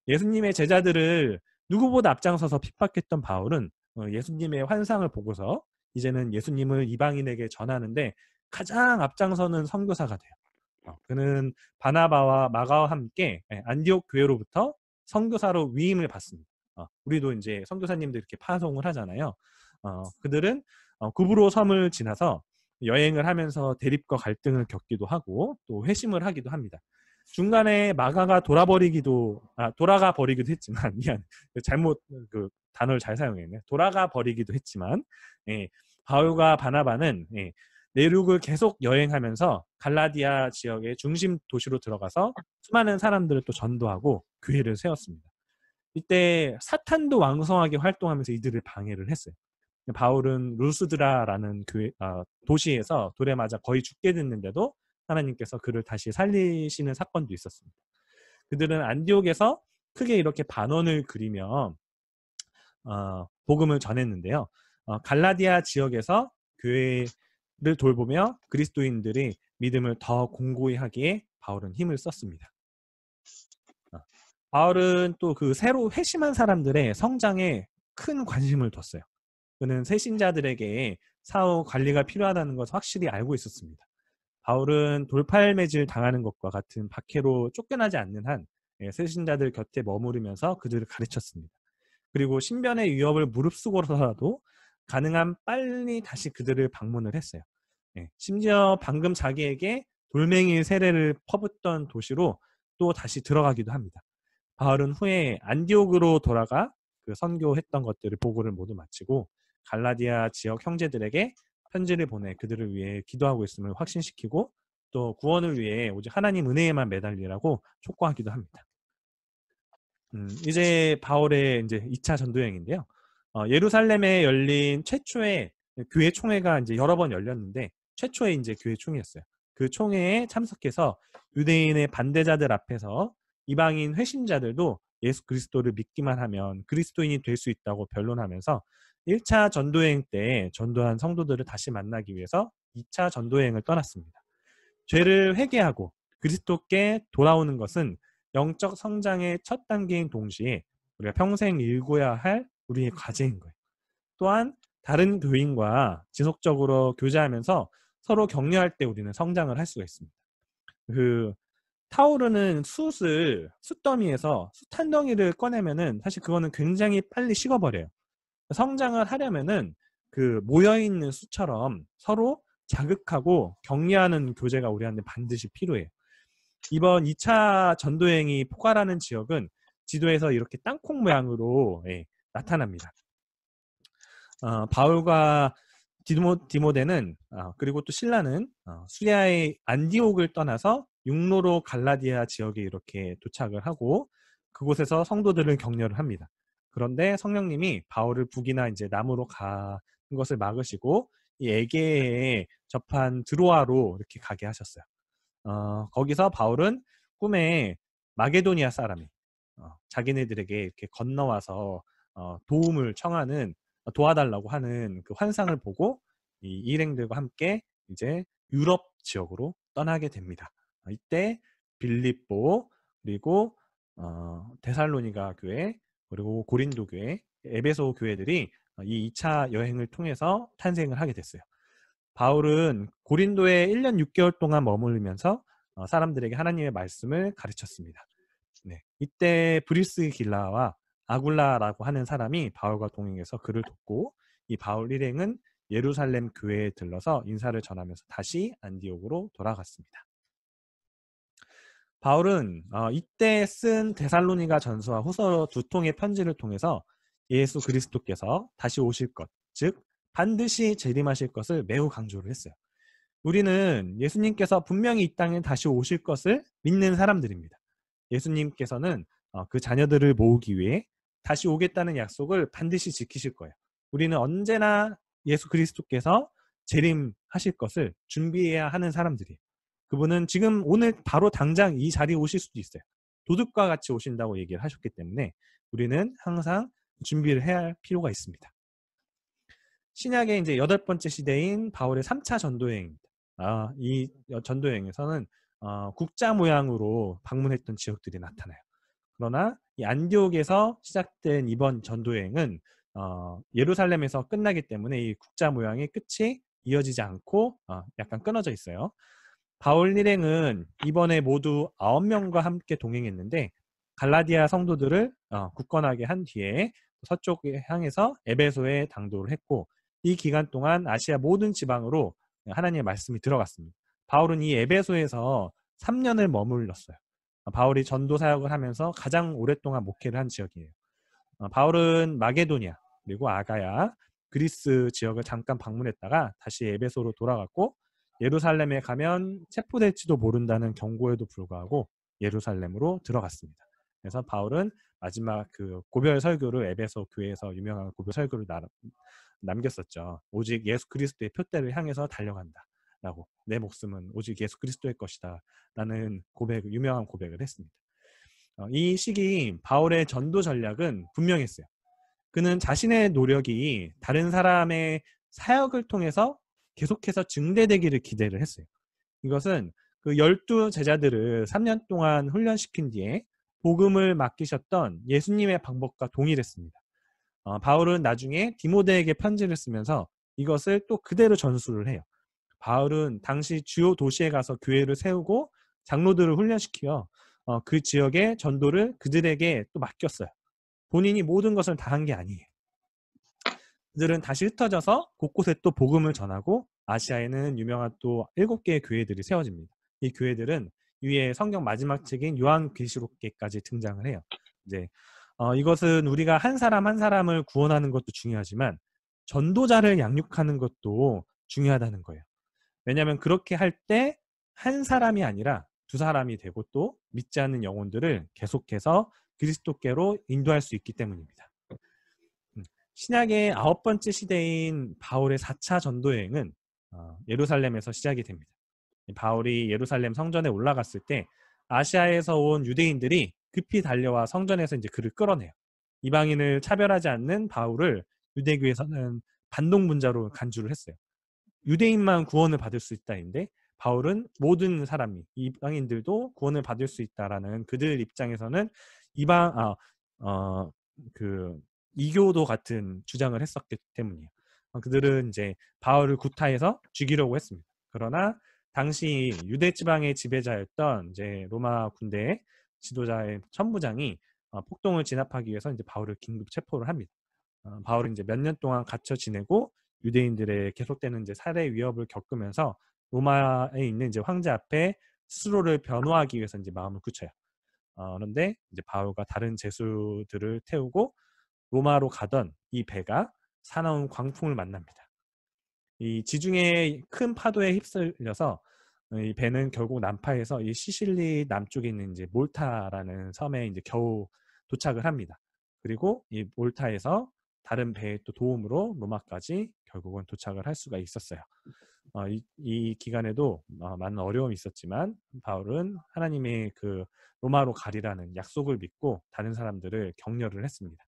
예수님의 제자들을 누구보다 앞장서서 핍박했던 바울은 예수님의 환상을 보고서 이제는 예수님을 이방인에게 전하는데 가장 앞장서는 선교사가 돼요. 그는 바나바와 마가와 함께 안디옥 교회로부터 선교사로 위임을 받습니다. 우리도 이제 선교사님들 이렇게 파송을 하잖아요. 그들은 구브로 섬을 지나서 여행을 하면서 대립과 갈등을 겪기도 하고 또 회심을 하기도 합니다. 중간에 마가가 돌아가 버리기도 했지만 미안 잘못 그 단어를 잘 사용했네. 돌아가 버리기도 했지만 바울과 바나바는 내륙을 계속 여행하면서 갈라디아 지역의 중심 도시로 들어가서 수많은 사람들을 또 전도하고 교회를 세웠습니다. 이때 사탄도 왕성하게 활동하면서 이들을 방해를 했어요. 바울은 루스드라라는 도시에서 돌에 맞아 거의 죽게 됐는데도 하나님께서 그를 다시 살리시는 사건도 있었습니다. 그들은 안디옥에서 크게 이렇게 반원을 그리며 복음을 전했는데요. 갈라디아 지역에서 교회를 돌보며 그리스도인들이 믿음을 더 공고히 하기에 바울은 힘을 썼습니다. 바울은 또 그 새로 회심한 사람들의 성장에 큰 관심을 뒀어요. 그는 새신자들에게 사후 관리가 필요하다는 것을 확실히 알고 있었습니다. 바울은 돌팔매질 당하는 것과 같은 박해로 쫓겨나지 않는 한 새신자들 곁에 머무르면서 그들을 가르쳤습니다. 그리고 신변의 위협을 무릅쓰고서라도 가능한 빨리 다시 그들을 방문을 했어요. 심지어 방금 자기에게 돌멩이 세례를 퍼붓던 도시로 또 다시 들어가기도 합니다. 바울은 후에 안디옥으로 돌아가 그 선교했던 것들을 보고를 모두 마치고 갈라디아 지역 형제들에게 편지를 보내 그들을 위해 기도하고 있음을 확신시키고 또 구원을 위해 오직 하나님 은혜에만 매달리라고 촉구하기도 합니다. 이제 바울의 이제 2차 전도여행인데요. 예루살렘에 열린 최초의 교회 총회가 이제 여러 번 열렸는데 최초의 이제 교회 총회였어요. 그 총회에 참석해서 유대인의 반대자들 앞에서 이방인 회심자들도 예수 그리스도를 믿기만 하면 그리스도인이 될 수 있다고 변론하면서 1차 전도여행 때 전도한 성도들을 다시 만나기 위해서 2차 전도여행을 떠났습니다. 죄를 회개하고 그리스도께 돌아오는 것은 영적 성장의 첫 단계인 동시에 우리가 평생 읽어야 할 우리의 과제인 거예요. 또한 다른 교인과 지속적으로 교제하면서 서로 격려할 때 우리는 성장을 할 수가 있습니다. 그 타오르는 숯더미에서 숯 한 덩이를 꺼내면은 사실 그거는 굉장히 빨리 식어버려요. 성장을 하려면은 그 모여있는 숯처럼 서로 자극하고 격려하는 교제가 우리한테 반드시 필요해요. 이번 2차 전도행이 포괄하는 지역은 지도에서 이렇게 땅콩 모양으로 나타납니다. 바울과 디모데는 그리고 또 실라는 수리아의 안디옥을 떠나서 육로로 갈라디아 지역에 이렇게 도착을 하고 그곳에서 성도들을 격려를 합니다. 그런데 성령님이 바울을 북이나 이제 남으로 가는 것을 막으시고 이 에게에 접한 드로아로 이렇게 가게 하셨어요. 거기서 바울은 꿈에 마게도니아 사람이 자기네들에게 이렇게 건너와서 도움을 청하는 도와달라고 하는 그 환상을 보고 이 일행들과 함께 이제 유럽 지역으로 떠나게 됩니다. 이때 빌립보 그리고 데살로니가 교회 그리고 고린도 교회, 에베소 교회들이 이 2차 여행을 통해서 탄생을 하게 됐어요. 바울은 고린도에 1년 6개월 동안 머무르면서 사람들에게 하나님의 말씀을 가르쳤습니다. 네, 이때 브리스길라와 아굴라라고 하는 사람이 바울과 동행해서 그를 돕고 이 바울 일행은 예루살렘 교회에 들러서 인사를 전하면서 다시 안디옥으로 돌아갔습니다. 바울은 이때 쓴 데살로니가 전서와 후서 두 통의 편지를 통해서 예수 그리스도께서 다시 오실 것, 즉 반드시 재림하실 것을 매우 강조를 했어요. 우리는 예수님께서 분명히 이 땅에 다시 오실 것을 믿는 사람들입니다. 예수님께서는 그 자녀들을 모으기 위해 다시 오겠다는 약속을 반드시 지키실 거예요. 우리는 언제나 예수 그리스도께서 재림하실 것을 준비해야 하는 사람들이에요. 그분은 지금 오늘 바로 당장 이 자리에 오실 수도 있어요. 도둑과 같이 오신다고 얘기를 하셨기 때문에 우리는 항상 준비를 해야 할 필요가 있습니다. 신약의 이제 8번째 시대인 바울의 3차 전도여행입니다. 이 전도여행에서는 국자 모양으로 방문했던 지역들이 나타나요. 그러나 이 안디옥에서 시작된 이번 전도여행은 예루살렘에서 끝나기 때문에 이 국자 모양의 끝이 이어지지 않고 약간 끊어져 있어요. 바울 일행은 이번에 모두 9명과 함께 동행했는데 갈라디아 성도들을 굳건하게 한 뒤에 서쪽에 향해서 에베소에 당도를 했고 이 기간 동안 아시아 모든 지방으로 하나님의 말씀이 들어갔습니다. 바울은 이 에베소에서 3년을 머물렀어요. 바울이 전도 사역을 하면서 가장 오랫동안 목회를 한 지역이에요. 바울은 마게도니아 그리고 아가야 그리스 지역을 잠깐 방문했다가 다시 에베소로 돌아갔고 예루살렘에 가면 체포될지도 모른다는 경고에도 불구하고 예루살렘으로 들어갔습니다. 그래서 바울은 마지막 그 고별 설교를 에베소 교회에서 유명한 고별 설교를 남겼었죠. 오직 예수 그리스도의 표대를 향해서 달려간다라고 내 목숨은 오직 예수 그리스도의 것이다 라는 유명한 고백을 했습니다. 이 시기 바울의 전도 전략은 분명했어요. 그는 자신의 노력이 다른 사람의 사역을 통해서 계속해서 증대되기를 기대를 했어요. 이것은 그 12 제자들을 3년 동안 훈련시킨 뒤에 복음을 맡기셨던 예수님의 방법과 동일했습니다. 바울은 나중에 디모데에게 편지를 쓰면서 이것을 또 그대로 전수를 해요. 바울은 당시 주요 도시에 가서 교회를 세우고 장로들을 훈련시켜 그 지역의 전도를 그들에게 또 맡겼어요. 본인이 모든 것을 다 한 게 아니에요. 그들은 다시 흩어져서 곳곳에 또 복음을 전하고 아시아에는 유명한 또 7개의 교회들이 세워집니다. 이 교회들은 위에 성경 마지막 책인 요한계시록기까지 등장을 해요. 이제 이것은 우리가 한 사람 한 사람을 구원하는 것도 중요하지만 전도자를 양육하는 것도 중요하다는 거예요. 왜냐하면 그렇게 할 때 한 사람이 아니라 2사람이 되고 또 믿지 않는 영혼들을 계속해서 그리스도께로 인도할 수 있기 때문입니다. 신약의 9번째 시대인 바울의 4차 전도여행은 예루살렘에서 시작이 됩니다. 바울이 예루살렘 성전에 올라갔을 때 아시아에서 온 유대인들이 급히 달려와 성전에서 이제 그를 끌어내요. 이방인을 차별하지 않는 바울을 유대교에서는 반동분자로 간주를 했어요. 유대인만 구원을 받을 수 있다인데 바울은 모든 사람이 이방인들도 구원을 받을 수 있다라는 그들 입장에서는 그 이교도 같은 주장을 했었기 때문이에요. 그들은 이제 바울을 구타해서 죽이려고 했습니다. 그러나 당시 유대 지방의 지배자였던 이제 로마 군대의 지도자의 천부장이 폭동을 진압하기 위해서 이제 바울을 긴급 체포를 합니다. 바울은 이제 몇 년 동안 갇혀 지내고 유대인들의 계속되는 이제 살해 위협을 겪으면서 로마에 있는 이제 황제 앞에 스스로를 변호하기 위해서 이제 마음을 굳혀요. 그런데 이제 바울과 다른 제수들을 태우고 로마로 가던 이 배가 사나운 광풍을 만납니다. 이 지중해 큰 파도에 휩쓸려서 이 배는 결국 난파해서 이 시실리 남쪽에 있는 이제 몰타라는 섬에 이제 겨우 도착을 합니다. 그리고 이 몰타에서 다른 배의 또 도움으로 로마까지 결국은 도착을 할 수가 있었어요. 이 기간에도 많은 어려움이 있었지만 바울은 하나님의 그 로마로 가리라는 약속을 믿고 다른 사람들을 격려를 했습니다.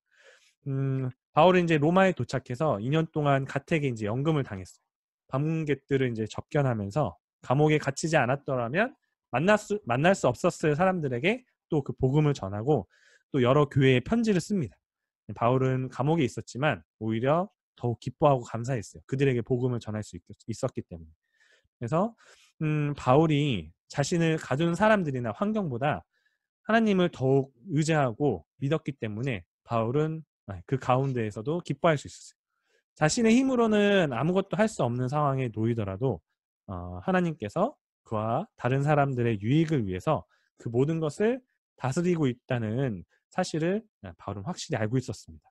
바울은 이제 로마에 도착해서 2년 동안 가택에 이제 연금을 당했어요. 방문객들을 이제 접견하면서 감옥에 갇히지 않았더라면 만날 수 없었을 사람들에게 또 그 복음을 전하고 또 여러 교회에 편지를 씁니다. 바울은 감옥에 있었지만 오히려 더욱 기뻐하고 감사했어요. 그들에게 복음을 전할 수 있었기 때문에. 그래서 바울이 자신을 가둔 사람들이나 환경보다 하나님을 더욱 의지하고 믿었기 때문에 바울은 그 가운데에서도 기뻐할 수 있었어요. 자신의 힘으로는 아무것도 할 수 없는 상황에 놓이더라도 하나님께서 그와 다른 사람들의 유익을 위해서 그 모든 것을 다스리고 있다는 사실을 바울은 확실히 알고 있었습니다.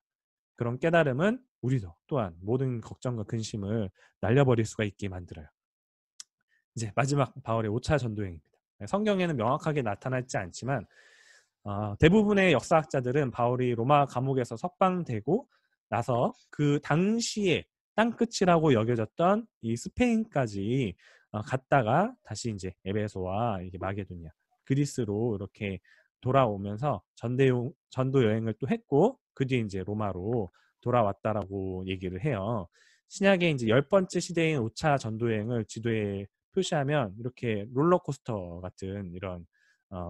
그런 깨달음은 우리도 또한 모든 걱정과 근심을 날려버릴 수가 있게 만들어요. 이제 마지막 바울의 5차 전도여행입니다. 성경에는 명확하게 나타나지 않지만 대부분의 역사학자들은 바울이 로마 감옥에서 석방되고 나서 그 당시에 땅끝이라고 여겨졌던 이 스페인까지 갔다가 다시 이제 에베소와 이게 마게도니아, 그리스로 이렇게 돌아오면서 전도 여행을 또 했고 그 뒤에 이제 로마로 돌아왔다라고 얘기를 해요. 신약의 이제 10번째 시대인 5차 전도 여행을 지도에 표시하면 이렇게 롤러코스터 같은 이런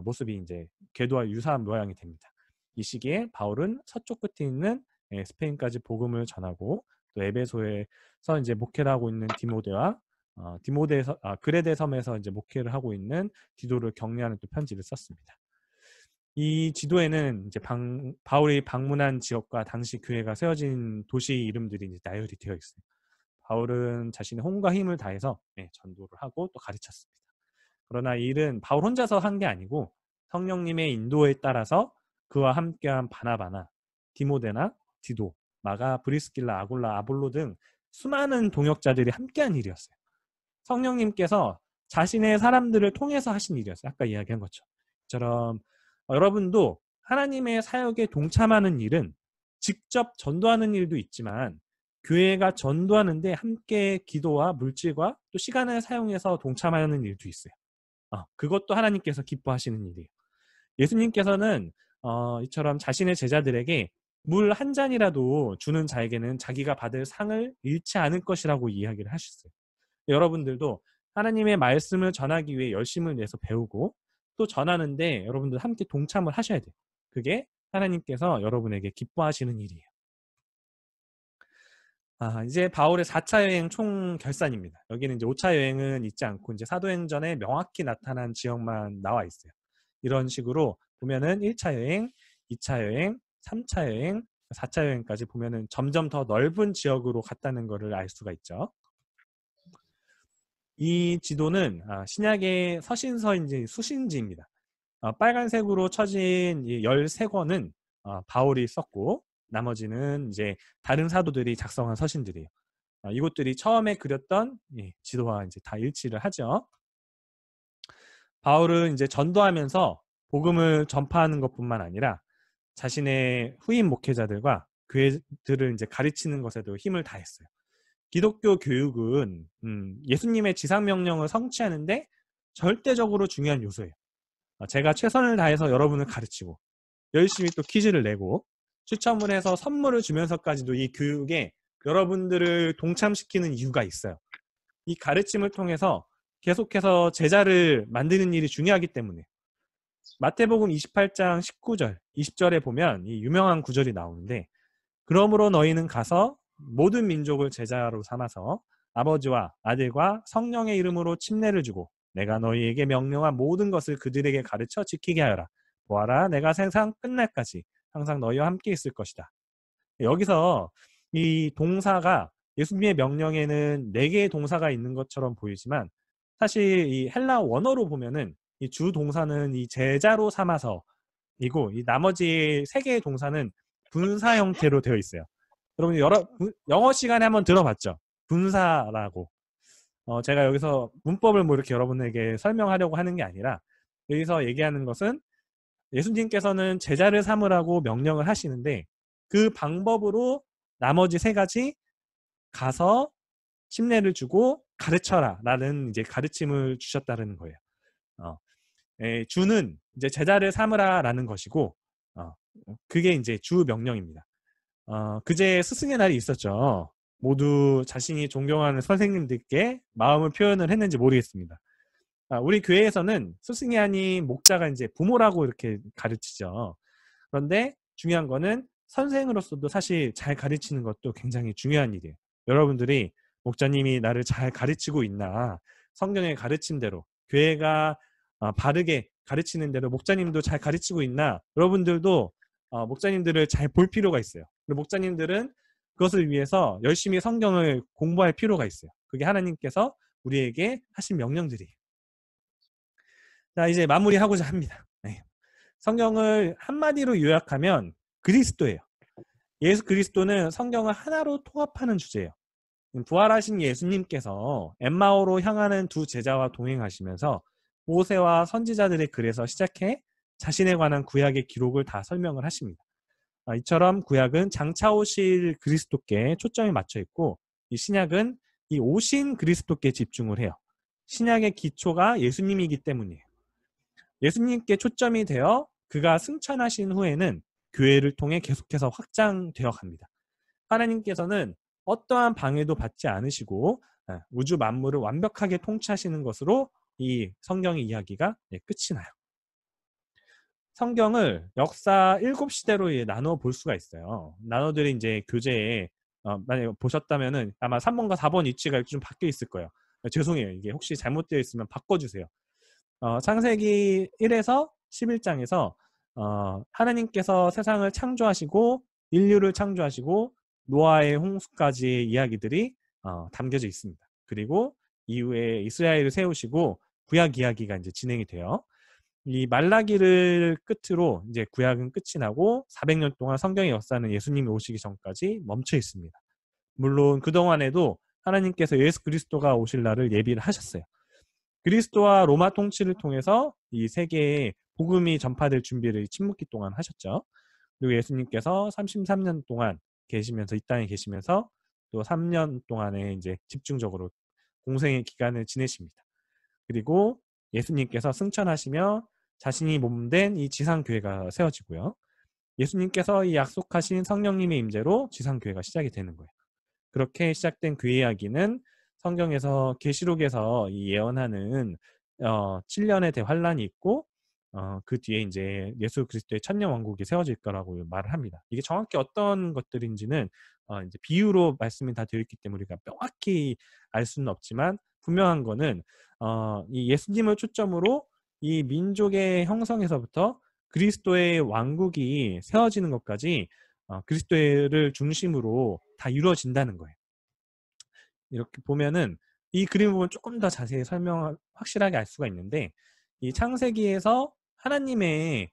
모습이 이제 궤도와 유사한 모양이 됩니다. 이 시기에 바울은 서쪽 끝에 있는 스페인까지 복음을 전하고 또 에베소에서 이제 목회를 하고 있는 디모데와 그레데 섬에서 이제 목회를 하고 있는 디도를 격려하는 또 편지를 썼습니다. 이 지도에는 이제 바울이 방문한 지역과 당시 교회가 세워진 도시 이름들이 이제 나열이 되어 있어요. 바울은 자신의 혼과 힘을 다해서 전도를 하고 또 가르쳤습니다. 그러나 이 일은 바울 혼자서 한 게 아니고 성령님의 인도에 따라서 그와 함께한 바나바나 디모데나 디도, 마가, 브리스길라, 아골라, 아볼로 등 수많은 동역자들이 함께한 일이었어요. 성령님께서 자신의 사람들을 통해서 하신 일이었어요. 아까 이야기한 것처럼. 이처럼 여러분도 하나님의 사역에 동참하는 일은 직접 전도하는 일도 있지만 교회가 전도하는데 함께 기도와 물질과 또 시간을 사용해서 동참하는 일도 있어요. 그것도 하나님께서 기뻐하시는 일이에요. 예수님께서는 이처럼 자신의 제자들에게 물 한 잔이라도 주는 자에게는 자기가 받을 상을 잃지 않을 것이라고 이야기를 하셨어요. 여러분들도 하나님의 말씀을 전하기 위해 열심을 내서 배우고 또 전하는데 여러분들 함께 동참을 하셔야 돼요. 그게 하나님께서 여러분에게 기뻐하시는 일이에요. 이제 바울의 4차 여행 총 결산입니다. 여기는 이제 5차 여행은 있지 않고 이제 사도행전에 명확히 나타난 지역만 나와 있어요. 이런 식으로 보면은 1차 여행, 2차 여행, 3차 여행, 4차 여행까지 보면은 점점 더 넓은 지역으로 갔다는 것을 알 수가 있죠. 이 지도는 신약의 서신서인지 수신지입니다. 빨간색으로 쳐진 13권은 바울이 썼고 나머지는 이제 다른 사도들이 작성한 서신들이에요. 이것들이 처음에 그렸던 지도와 이제 다 일치를 하죠. 바울은 이제 전도하면서 복음을 전파하는 것뿐만 아니라 자신의 후임 목회자들과 교회들을 이제 가르치는 것에도 힘을 다했어요. 기독교 교육은 예수님의 지상명령을 성취하는데 절대적으로 중요한 요소예요. 제가 최선을 다해서 여러분을 가르치고 열심히 또 퀴즈를 내고 추첨을 해서 선물을 주면서까지도 이 교육에 여러분들을 동참시키는 이유가 있어요. 이 가르침을 통해서 계속해서 제자를 만드는 일이 중요하기 때문에 마태복음 28장 19절, 20절에 보면 이 유명한 구절이 나오는데 그러므로 너희는 가서 모든 민족을 제자로 삼아서 아버지와 아들과 성령의 이름으로 침례를 주고 내가 너희에게 명령한 모든 것을 그들에게 가르쳐 지키게 하여라. 보아라, 내가 세상 끝날까지 항상 너희와 함께 있을 것이다. 여기서 이 동사가 예수님의 명령에는 4개의 동사가 있는 것처럼 보이지만 사실 이 헬라 원어로 보면은 이 주 동사는 이 제자로 삼아서이고 이 나머지 3개의 동사는 분사 형태로 되어 있어요. 여러분 영어 시간에 한번 들어봤죠? 분사라고. 제가 여기서 문법을 뭐 이렇게 여러분에게 설명하려고 하는 게 아니라 여기서 얘기하는 것은 예수님께서는 제자를 삼으라고 명령을 하시는데 그 방법으로 나머지 3가지 가서 침례를 주고 가르쳐라 라는 이제 가르침을 주셨다는 거예요. 주는 이제 제자를 삼으라 라는 것이고 그게 이제 주 명령입니다. 그제 스승의 날이 있었죠. 모두 자신이 존경하는 선생님들께 마음을 표현을 했는지 모르겠습니다. 우리 교회에서는 스승이 아닌 목자가 이제 부모라고 이렇게 가르치죠. 그런데 중요한 거는 선생으로서도 사실 잘 가르치는 것도 굉장히 중요한 일이에요. 여러분들이 목자님이 나를 잘 가르치고 있나, 성경의 가르침대로 교회가 바르게 가르치는 대로 목자님도 잘 가르치고 있나, 여러분들도 목자님들을 잘 볼 필요가 있어요. 그리고 목자님들은 그것을 위해서 열심히 성경을 공부할 필요가 있어요. 그게 하나님께서 우리에게 하신 명령들이에요. 자, 이제 마무리하고자 합니다. 네. 성경을 한마디로 요약하면 그리스도예요. 예수 그리스도는 성경을 하나로 통합하는 주제예요. 부활하신 예수님께서 엠마오로 향하는 두 제자와 동행하시면서 모세와 선지자들의 글에서 시작해 자신에 관한 구약의 기록을 다 설명을 하십니다. 이처럼 구약은 장차 오실 그리스도께 초점이 맞춰 있고 이 신약은 이 오신 그리스도께 집중을 해요. 신약의 기초가 예수님이기 때문이에요. 예수님께 초점이 되어 그가 승천하신 후에는 교회를 통해 계속해서 확장되어 갑니다. 하나님께서는 어떠한 방해도 받지 않으시고 우주 만물을 완벽하게 통치하시는 것으로 이 성경의 이야기가 끝이 나요. 성경을 역사 7시대로 나누어 볼 수가 있어요. 나눠들이 이제 교재에 만약에 보셨다면은 아마 3번과 4번 위치가 좀 바뀌어 있을 거예요. 죄송해요. 이게 혹시 잘못되어 있으면 바꿔주세요. 창세기 1에서 11장에서 하나님께서 세상을 창조하시고 인류를 창조하시고 노아의 홍수까지의 이야기들이 담겨져 있습니다. 그리고 이후에 이스라엘을 세우시고 구약 이야기가 이제 진행이 돼요. 이 말라기를 끝으로 이제 구약은 끝이 나고 400년 동안 성경의 역사는 예수님이 오시기 전까지 멈춰 있습니다. 물론 그동안에도 하나님께서 예수 그리스도가 오실 날을 예비를 하셨어요. 그리스도와 로마 통치를 통해서 이 세계에 복음이 전파될 준비를 침묵기 동안 하셨죠. 그리고 예수님께서 33년 동안 계시면서 이 땅에 계시면서 또 3년 동안에 이제 집중적으로 공생의 기간을 지내십니다. 그리고 예수님께서 승천하시며 자신이 몸된 이 지상교회가 세워지고요. 예수님께서 이 약속하신 성령님의 임재로 지상교회가 시작이 되는 거예요. 그렇게 시작된 교회 이야기는 성경에서 계시록에서 이 예언하는 7년의 대환란이 있고 그 뒤에 이제 예수 그리스도의 천년 왕국이 세워질 거라고 말을 합니다. 이게 정확히 어떤 것들인지는 이제 비유로 말씀이 다 되어 있기 때문에 우리가 명확히 알 수는 없지만 분명한 거는 이 예수님을 초점으로 이 민족의 형성에서부터 그리스도의 왕국이 세워지는 것까지 그리스도를 중심으로 다 이루어진다는 거예요. 이렇게 보면은 이 그림 부분 조금 더 자세히 확실하게 알 수가 있는데 이 창세기에서 하나님의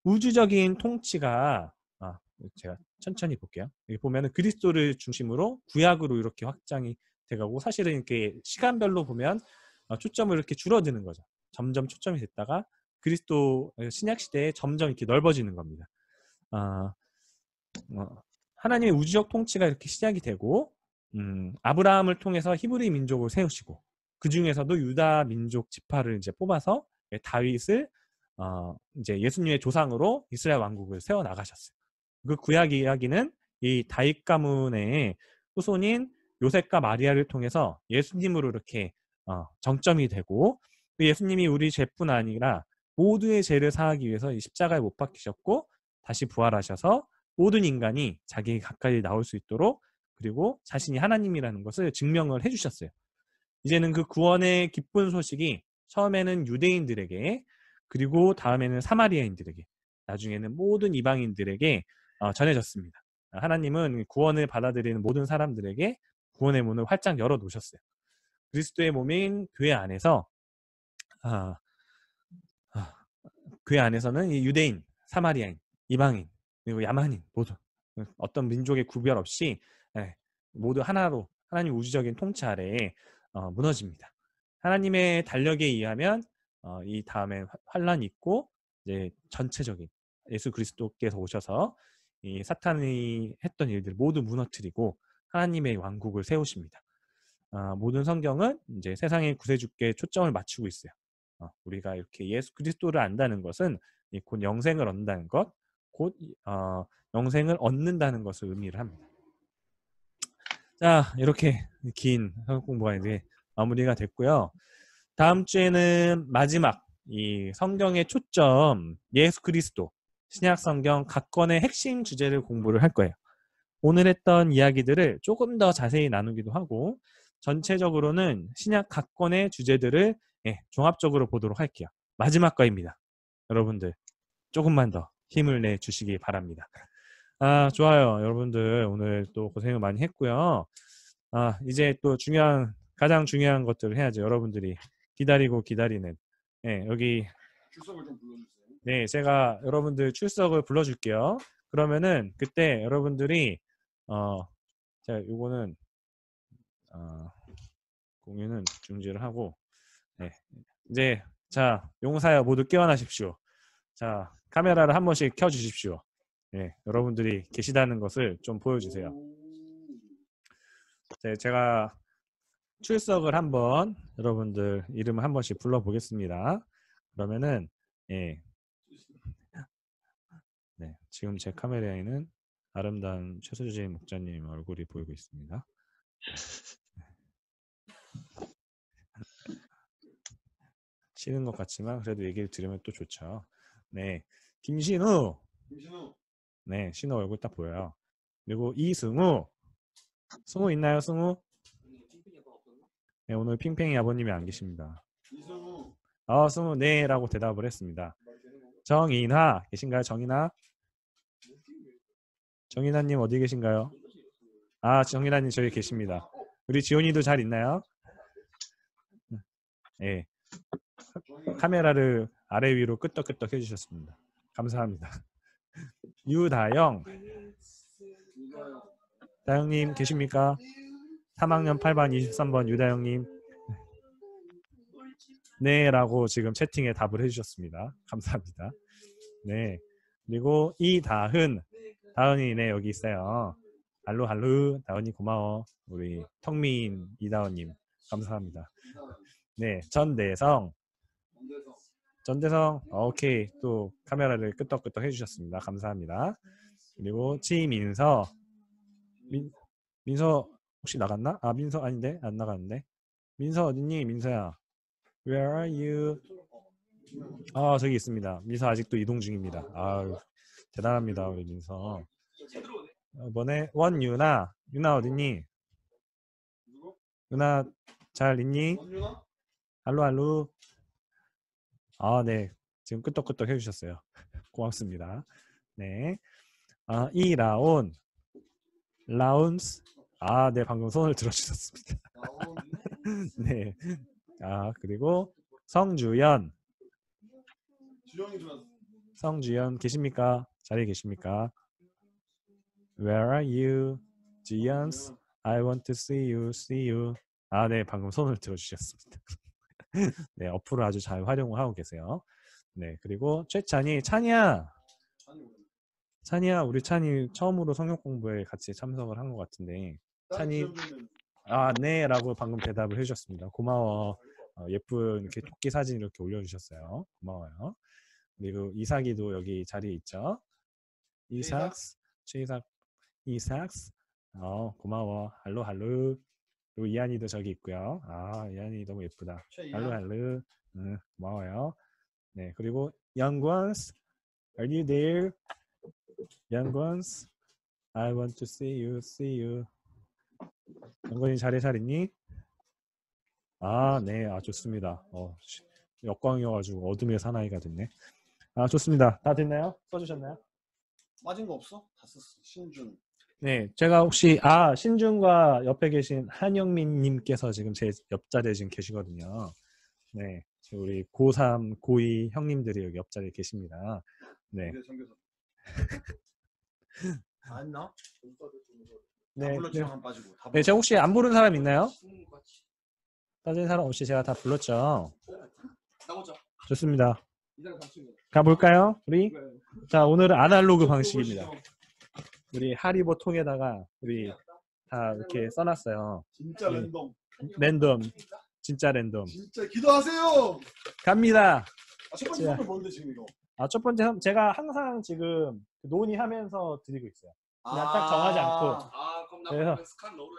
우주적인 통치가 제가 천천히 볼게요. 여기 보면은 그리스도를 중심으로 구약으로 이렇게 확장이 돼가고 사실은 이렇게 시간별로 보면 초점을 이렇게 줄어드는 거죠. 점점 초점이 됐다가 그리스도 신약 시대에 점점 이렇게 넓어지는 겁니다. 하나님의 우주적 통치가 이렇게 시작이 되고 아브라함을 통해서 히브리 민족을 세우시고 그 중에서도 유다 민족 지파를 이제 뽑아서 다윗을 이제 예수님의 조상으로 이스라엘 왕국을 세워 나가셨어요. 그 구약 이야기는 이 다윗 가문의 후손인 요셉과 마리아를 통해서 예수님으로 이렇게 정점이 되고 예수님이 우리 죄뿐 아니라 모두의 죄를 사하기 위해서 이 십자가에 못 박히셨고 다시 부활하셔서 모든 인간이 자기 가까이 나올 수 있도록 그리고 자신이 하나님이라는 것을 증명을 해주셨어요. 이제는 그 구원의 기쁜 소식이 처음에는 유대인들에게 그리고 다음에는 사마리아인들에게 나중에는 모든 이방인들에게 전해졌습니다. 하나님은 구원을 받아들이는 모든 사람들에게 구원의 문을 활짝 열어 놓으셨어요. 그리스도의 몸인 교회 안에서 교회 안에서는 이 유대인, 사마리아인, 이방인 그리고 야만인 모두 어떤 민족의 구별 없이 모두 하나로 하나님 우주적인 통치 아래에 무너집니다. 하나님의 달력에 의하면 이 다음에 환란이 있고 이제 전체적인 예수 그리스도께서 오셔서 이 사탄이 했던 일들 모두 무너뜨리고 하나님의 왕국을 세우십니다. 모든 성경은 이제 세상의 구세주께 초점을 맞추고 있어요. 우리가 이렇게 예수 그리스도를 안다는 것은 곧 영생을 얻는다는 것, 곧 영생을 얻는다는 것을 의미를 합니다. 자, 이렇게 긴 성경 공부가 이제 마무리가 됐고요. 다음 주에는 마지막 이 성경의 초점 예수 그리스도 신약 성경 각 권의 핵심 주제를 공부를 할 거예요. 오늘 했던 이야기들을 조금 더 자세히 나누기도 하고 전체적으로는 신약 각 권의 주제들을 종합적으로 보도록 할게요. 마지막 거입니다. 여러분들 조금만 더 힘을 내 주시기 바랍니다. 좋아요. 여러분들 오늘 또 고생을 많이 했고요. 이제 또 가장 중요한 것들을 해야죠. 여러분들이 기다리고 기다리는 여기 출석을 좀 불러주세요. 네, 제가 여러분들 출석을 불러줄게요. 그러면은 그때 여러분들이 제가 요거는 공유는 중지를 하고 이제 자 용사여 모두 깨어나십시오. 자 카메라를 한 번씩 켜주십시오. 여러분들이 계시다는 것을 좀 보여주세요. 제가 출석을 한번 여러분들 이름을 한 번씩 불러보겠습니다. 그러면은 지금 제 카메라에는 아름다운 최수진 목자님 얼굴이 보이고 있습니다. 쉬는 것 같지만 그래도 얘기를 들으면 또 좋죠. 네, 김신우. 네, 신우 얼굴 딱 보여요. 그리고 이승우. 승우 있나요, 승우? 네, 오늘 핑팽이 아버님이 안 계십니다. 승우 네라고 대답을 했습니다. 정인하 계신가요, 정인하? 정인하님 어디 계신가요? 정인하님 저기 계십니다. 우리 지온이도 잘 있나요? 네. 카메라를 아래 위로 끄떡끄떡 해주셨습니다. 감사합니다. 유다영. 다영님 계십니까? 3학년 8반 23번 유다영님. 네 라고 지금 채팅에 답을 해주셨습니다. 감사합니다. 네. 그리고 이다은. 다은이 네 여기 있어요. 할로 다은이 고마워. 우리 턱민 이다은님 감사합니다. 네, 전대성 오케이 또 카메라를 끄떡끄떡 해주셨습니다. 감사합니다. 그리고 지민서 민서 혹시 나갔나? 민서 아닌데 안 나갔는데 민서 어딨니? 민서야 Where are you? 저기 있습니다. 민서 아직도 이동 중입니다. 대단합니다 우리 민서. 이번에 원유나 유나 어딨니? 유나 잘 있니? 할로 네 지금 끄떡끄떡 해주셨어요. 고맙습니다. 네. 이라온 라운스 네 방금 손을 들어주셨습니다. 네. 그리고 성주연 계십니까? 자리에 계십니까? Where are you? 지연스 I want to see you. 네 방금 손을 들어주셨습니다. 네 어플을 아주 잘 활용을 하고 계세요. 네 그리고 최찬이 찬이야 우리 찬이 처음으로 성경 공부에 같이 참석을 한 것 같은데 찬이 네 라고 방금 대답을 해주셨습니다. 고마워. 예쁜 이렇게 토끼 사진 이렇게 올려주셨어요. 고마워요. 그리고 이삭이도 여기 자리에 있죠. 이삭스 고마워. 할로 그리고 이한이도 저기 있고요. 이한이 너무 예쁘다. 할로 고마워요. 네, 그리고 young ones, are you there? young ones, I want to see you, see you. 영건이 자리 잘 있니? 아, 네, 아 좋습니다. 역광이어가지고 어둠의 사나이가 됐네. 아, 좋습니다. 다 됐나요? 써주셨나요? 빠진 거 없어? 다 썼어. 신준. 네, 제가 혹시 신준과 옆에 계신 한영민님께서 지금 제 옆자리에 지금 계시거든요. 네, 우리 고3, 고2 형님들이 여기 옆자리에 계십니다. 네. 전교사. 다 했나? 네, 불렀지만 빠지고. 다 네, 제가 혹시 안 부른 사람 있나요? 빠진 사람 없이 제가 다 불렀죠. 나오자. 좋습니다. 가볼까요? 우리? 자, 오늘은 아날로그 방식입니다. 우리 하리보 통에다가 우리 다 이렇게 써놨어요. 진짜 랜덤. 랜덤. 진짜 랜덤. 진짜 기도하세요. 갑니다. 첫 번째 자. 선물 뭔데 지금 이거? 첫 번째 제가 항상 지금 논의하면서 드리고 있어요. 그냥 딱 정하지 않고. 그럼 나 그래서- 스칸 넣어야 돼.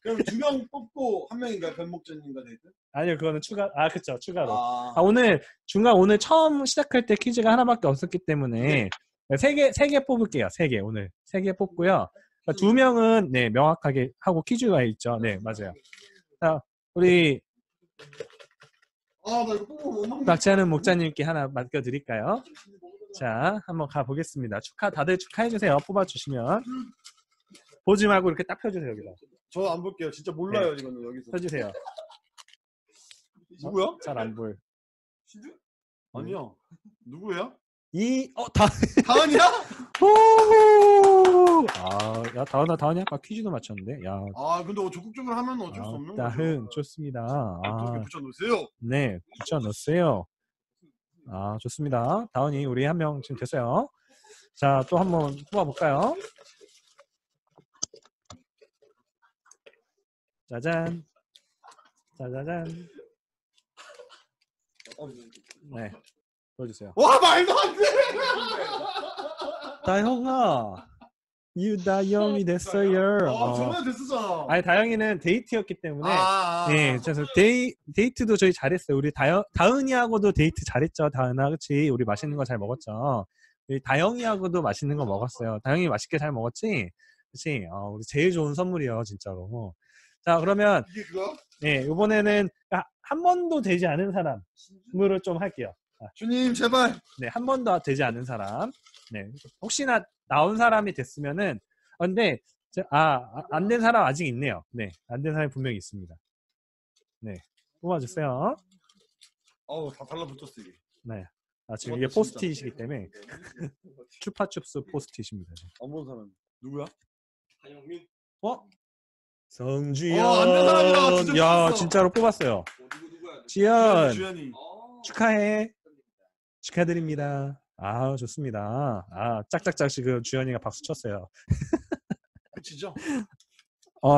그럼 2명 뽑고 1명인가요? 변목전님과 데이트? 아니요, 그거는 추가. 그쵸, 추가로. 아, 오늘 처음 시작할 때 퀴즈가 하나밖에 없었기 때문에 세 개 뽑을게요. 오늘 3개 뽑고요. 그러니까 2명은 네, 명확하게 하고 퀴즈가 있죠. 네, 맞아요. 자, 우리 나 이거 뽑고 못 먹는 박찬은 목자님께 하나 맡겨드릴까요? 자, 한번 가보겠습니다. 다들 축하해주세요. 뽑아주시면. 보지 말고 이렇게 딱 펴주세요. 여기다. 저 안 볼게요. 진짜 몰라요, 이거는 여기서. 펴주세요. 누구야? 잘 안 보여. 신주? 아니야. 누구야? 다은이야? 다은이야? 야, 다은이 아까 퀴즈도 맞췄는데. 야, 근데 적극적으로 하면 어쩔 수 없는 거죠. 다은 좋습니다. 이렇게 붙여놓으세요. 네, 붙여넣었어요. 좋습니다. 다은이 우리 한 명 지금 됐어요. 자, 또 한번 뽑아볼까요? 짜잔. 짜자잔. 네, 보여주세요. 와, 말도 안 돼! 다영아, 다영이 됐어요. 저번에 됐었잖아. 아니, 다영이는 데이트였기 때문에. 아. 네, 그래서 데이트도 저희 잘했어요. 우리 다은이하고도 데이트 잘했죠. 다은아, 그치? 우리 맛있는 거 잘 먹었죠. 우리 다영이하고도 맛있는 거 먹었어요. 다영이 맛있게 잘 먹었지? 그치? 우리 제일 좋은 선물이에요, 진짜로. 자, 그러면 이게 그거? 네, 이번에는 한 번도 되지 않은 사람으로 좀 할게요. 주님, 제발. 네, 한 번도 되지 않은 사람. 네, 혹시나 나온 사람이 됐으면은, 근데, 안 된 사람 아직 있네요. 네, 안 된 사람이 분명히 있습니다. 네, 뽑아주세요. 다 달라붙었어, 이게. 네. 지금 이게 포스트잇이기 때문에, 추파춥스 포스트잇입니다. 안 본 사람. 누구야? 한영민. 성주연. 안 된 사람이다. 진짜 야, 뽑았어. 진짜로 뽑았어요. 누구야? 지연, 주연이. 축하해. 축하드립니다. 좋습니다. 짝짝짝 지금 주연이가 박수 쳤어요. 그치죠?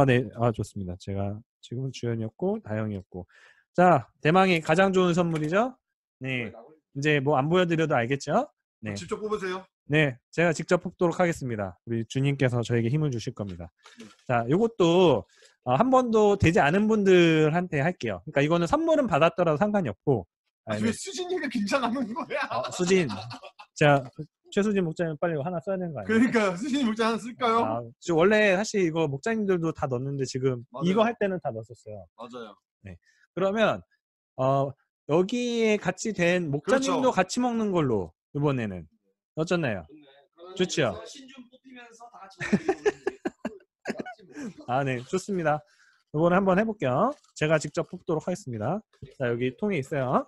네. 좋습니다. 제가 지금은 주연이었고 다영이었고. 자, 대망의 가장 좋은 선물이죠? 네. 이제 뭐 안 보여드려도 알겠죠? 네. 직접 뽑으세요. 네. 제가 직접 뽑도록 하겠습니다. 우리 주님께서 저에게 힘을 주실 겁니다. 자, 요것도 한 번도 되지 않은 분들한테 할게요. 그러니까 이거는 선물은 받았더라도 상관이 없고. 왜 수진이가 긴장하는 거야? 수진. 자, 최수진 목자님 빨리 하나 써야 되는 거 아니에요? 그러니까 수진이 목자 하나 쓸까요? 지금 원래 사실 이거 목자님들도 다 넣었는데 지금 맞아요. 이거 할 때는 다 넣었었어요. 맞아요. 그러면 여기에 같이 된 목자님도 그렇죠. 같이 먹는 걸로 이번에는 어쩌나요? 좋죠. 신준 뽑히면서 다 같이 네, 좋습니다. 이번에 한번 해볼게요. 제가 직접 뽑도록 하겠습니다. 자, 여기 통이 있어요.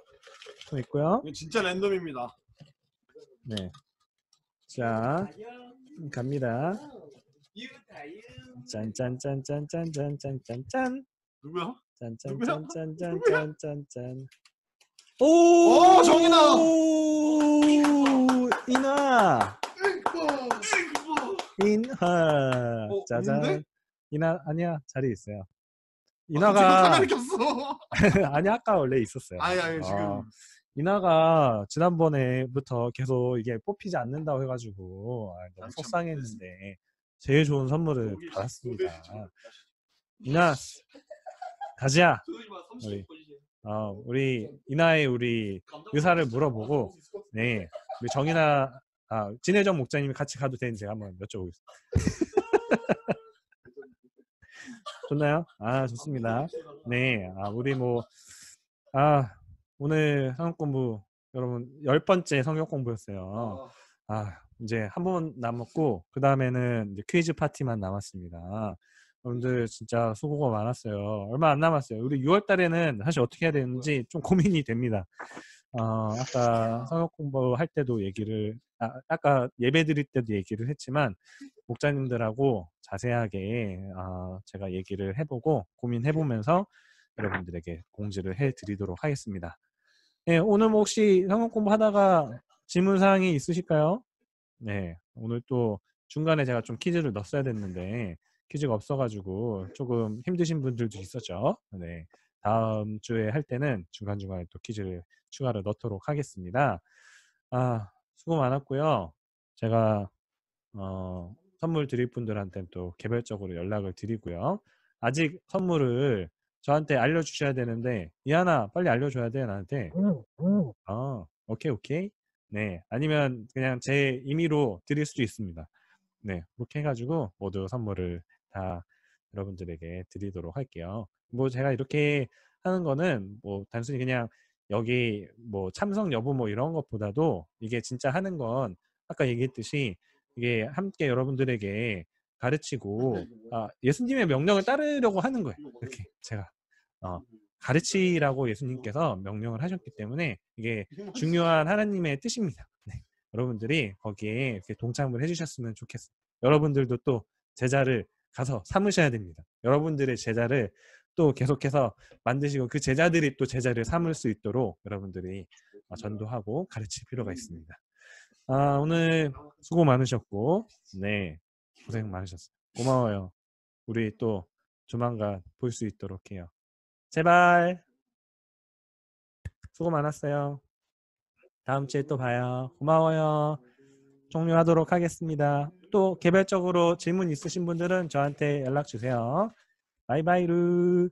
통 있고요. 이건 진짜 랜덤입니다. 네. 자, 갑니다. 짠짠짠짠짠짠짠짠짠. 누구야? 짠짠짠짠짠짠짠짠. 오, 정인아! 인아. 인하. 짜잔. 있는데? 인아 아니야, 자리에 있어요. 지금 인아가 카메라 켰어. 아니, 아까 원래 있었어요. 아니, 지금. 인아가 지난번에부터 계속 이게 뽑히지 않는다고 해가지고 너무 참 속상했는데 제일 좋은 선물을 받았습니다. 인아, 가자. 우리 우리 이나의 우리 의사를 물어보고, 네, 우리 정이나 진혜정 목사님이 같이 가도 되는지 제가 한번 여쭤보겠습니다. 좋나요? 좋습니다. 네, 우리 오늘 성경 공부 여러분 10번째 성경 공부였어요. 이제 한 번 남았고 그 다음에는 이제 퀴즈 파티만 남았습니다. 여러분들 진짜 수고가 많았어요. 얼마 안 남았어요. 우리 6월 달에는 사실 어떻게 해야 되는지 좀 고민이 됩니다. 아까 성경 공부할 때도 얘기를 아까 예배 드릴 때도 얘기를 했지만 목자님들하고 자세하게 제가 얘기를 해보고 고민해보면서 여러분들에게 공지를 해드리도록 하겠습니다. 네, 오늘 혹시 성경 공부하다가 질문사항이 있으실까요? 네, 오늘 또 중간에 제가 좀 퀴즈를 넣었어야 됐는데 퀴즈가 없어가지고 조금 힘드신 분들도 있었죠. 네, 다음 주에 할 때는 중간중간에 또 퀴즈를 추가로 넣도록 하겠습니다. 수고 많았고요. 제가 선물 드릴 분들한테는 또 개별적으로 연락을 드리고요. 아직 선물을 저한테 알려주셔야 되는데 이하나 빨리 알려줘야 돼 나한테. 오케이. 네, 아니면 그냥 제 임의로 드릴 수도 있습니다. 네, 그렇게 해가지고 모두 선물을 다 여러분들에게 드리도록 할게요. 제가 이렇게 하는 거는 단순히 그냥 여기 참석 여부 이런 것보다도 이게 진짜 하는 건 아까 얘기했듯이 이게 함께 여러분들에게 가르치고 예수님의 명령을 따르려고 하는 거예요. 이렇게 제가 가르치라고 예수님께서 명령을 하셨기 때문에 이게 중요한 하나님의 뜻입니다. 네, 여러분들이 거기에 이렇게 동참을 해주셨으면 좋겠어요. 여러분들도 또 제자를 가서 삼으셔야 됩니다. 여러분들의 제자를 또 계속해서 만드시고 그 제자들이 또 제자를 삼을 수 있도록 여러분들이 전도하고 가르칠 필요가 있습니다. 오늘 수고 많으셨고 네, 고생 많으셨어요. 고마워요. 우리 또 조만간 볼 수 있도록 해요. 제발. 수고 많았어요. 다음 주에 또 봐요. 고마워요. 종료하도록 하겠습니다. 또 개별적으로 질문 있으신 분들은 저한테 연락 주세요. 바이바이루.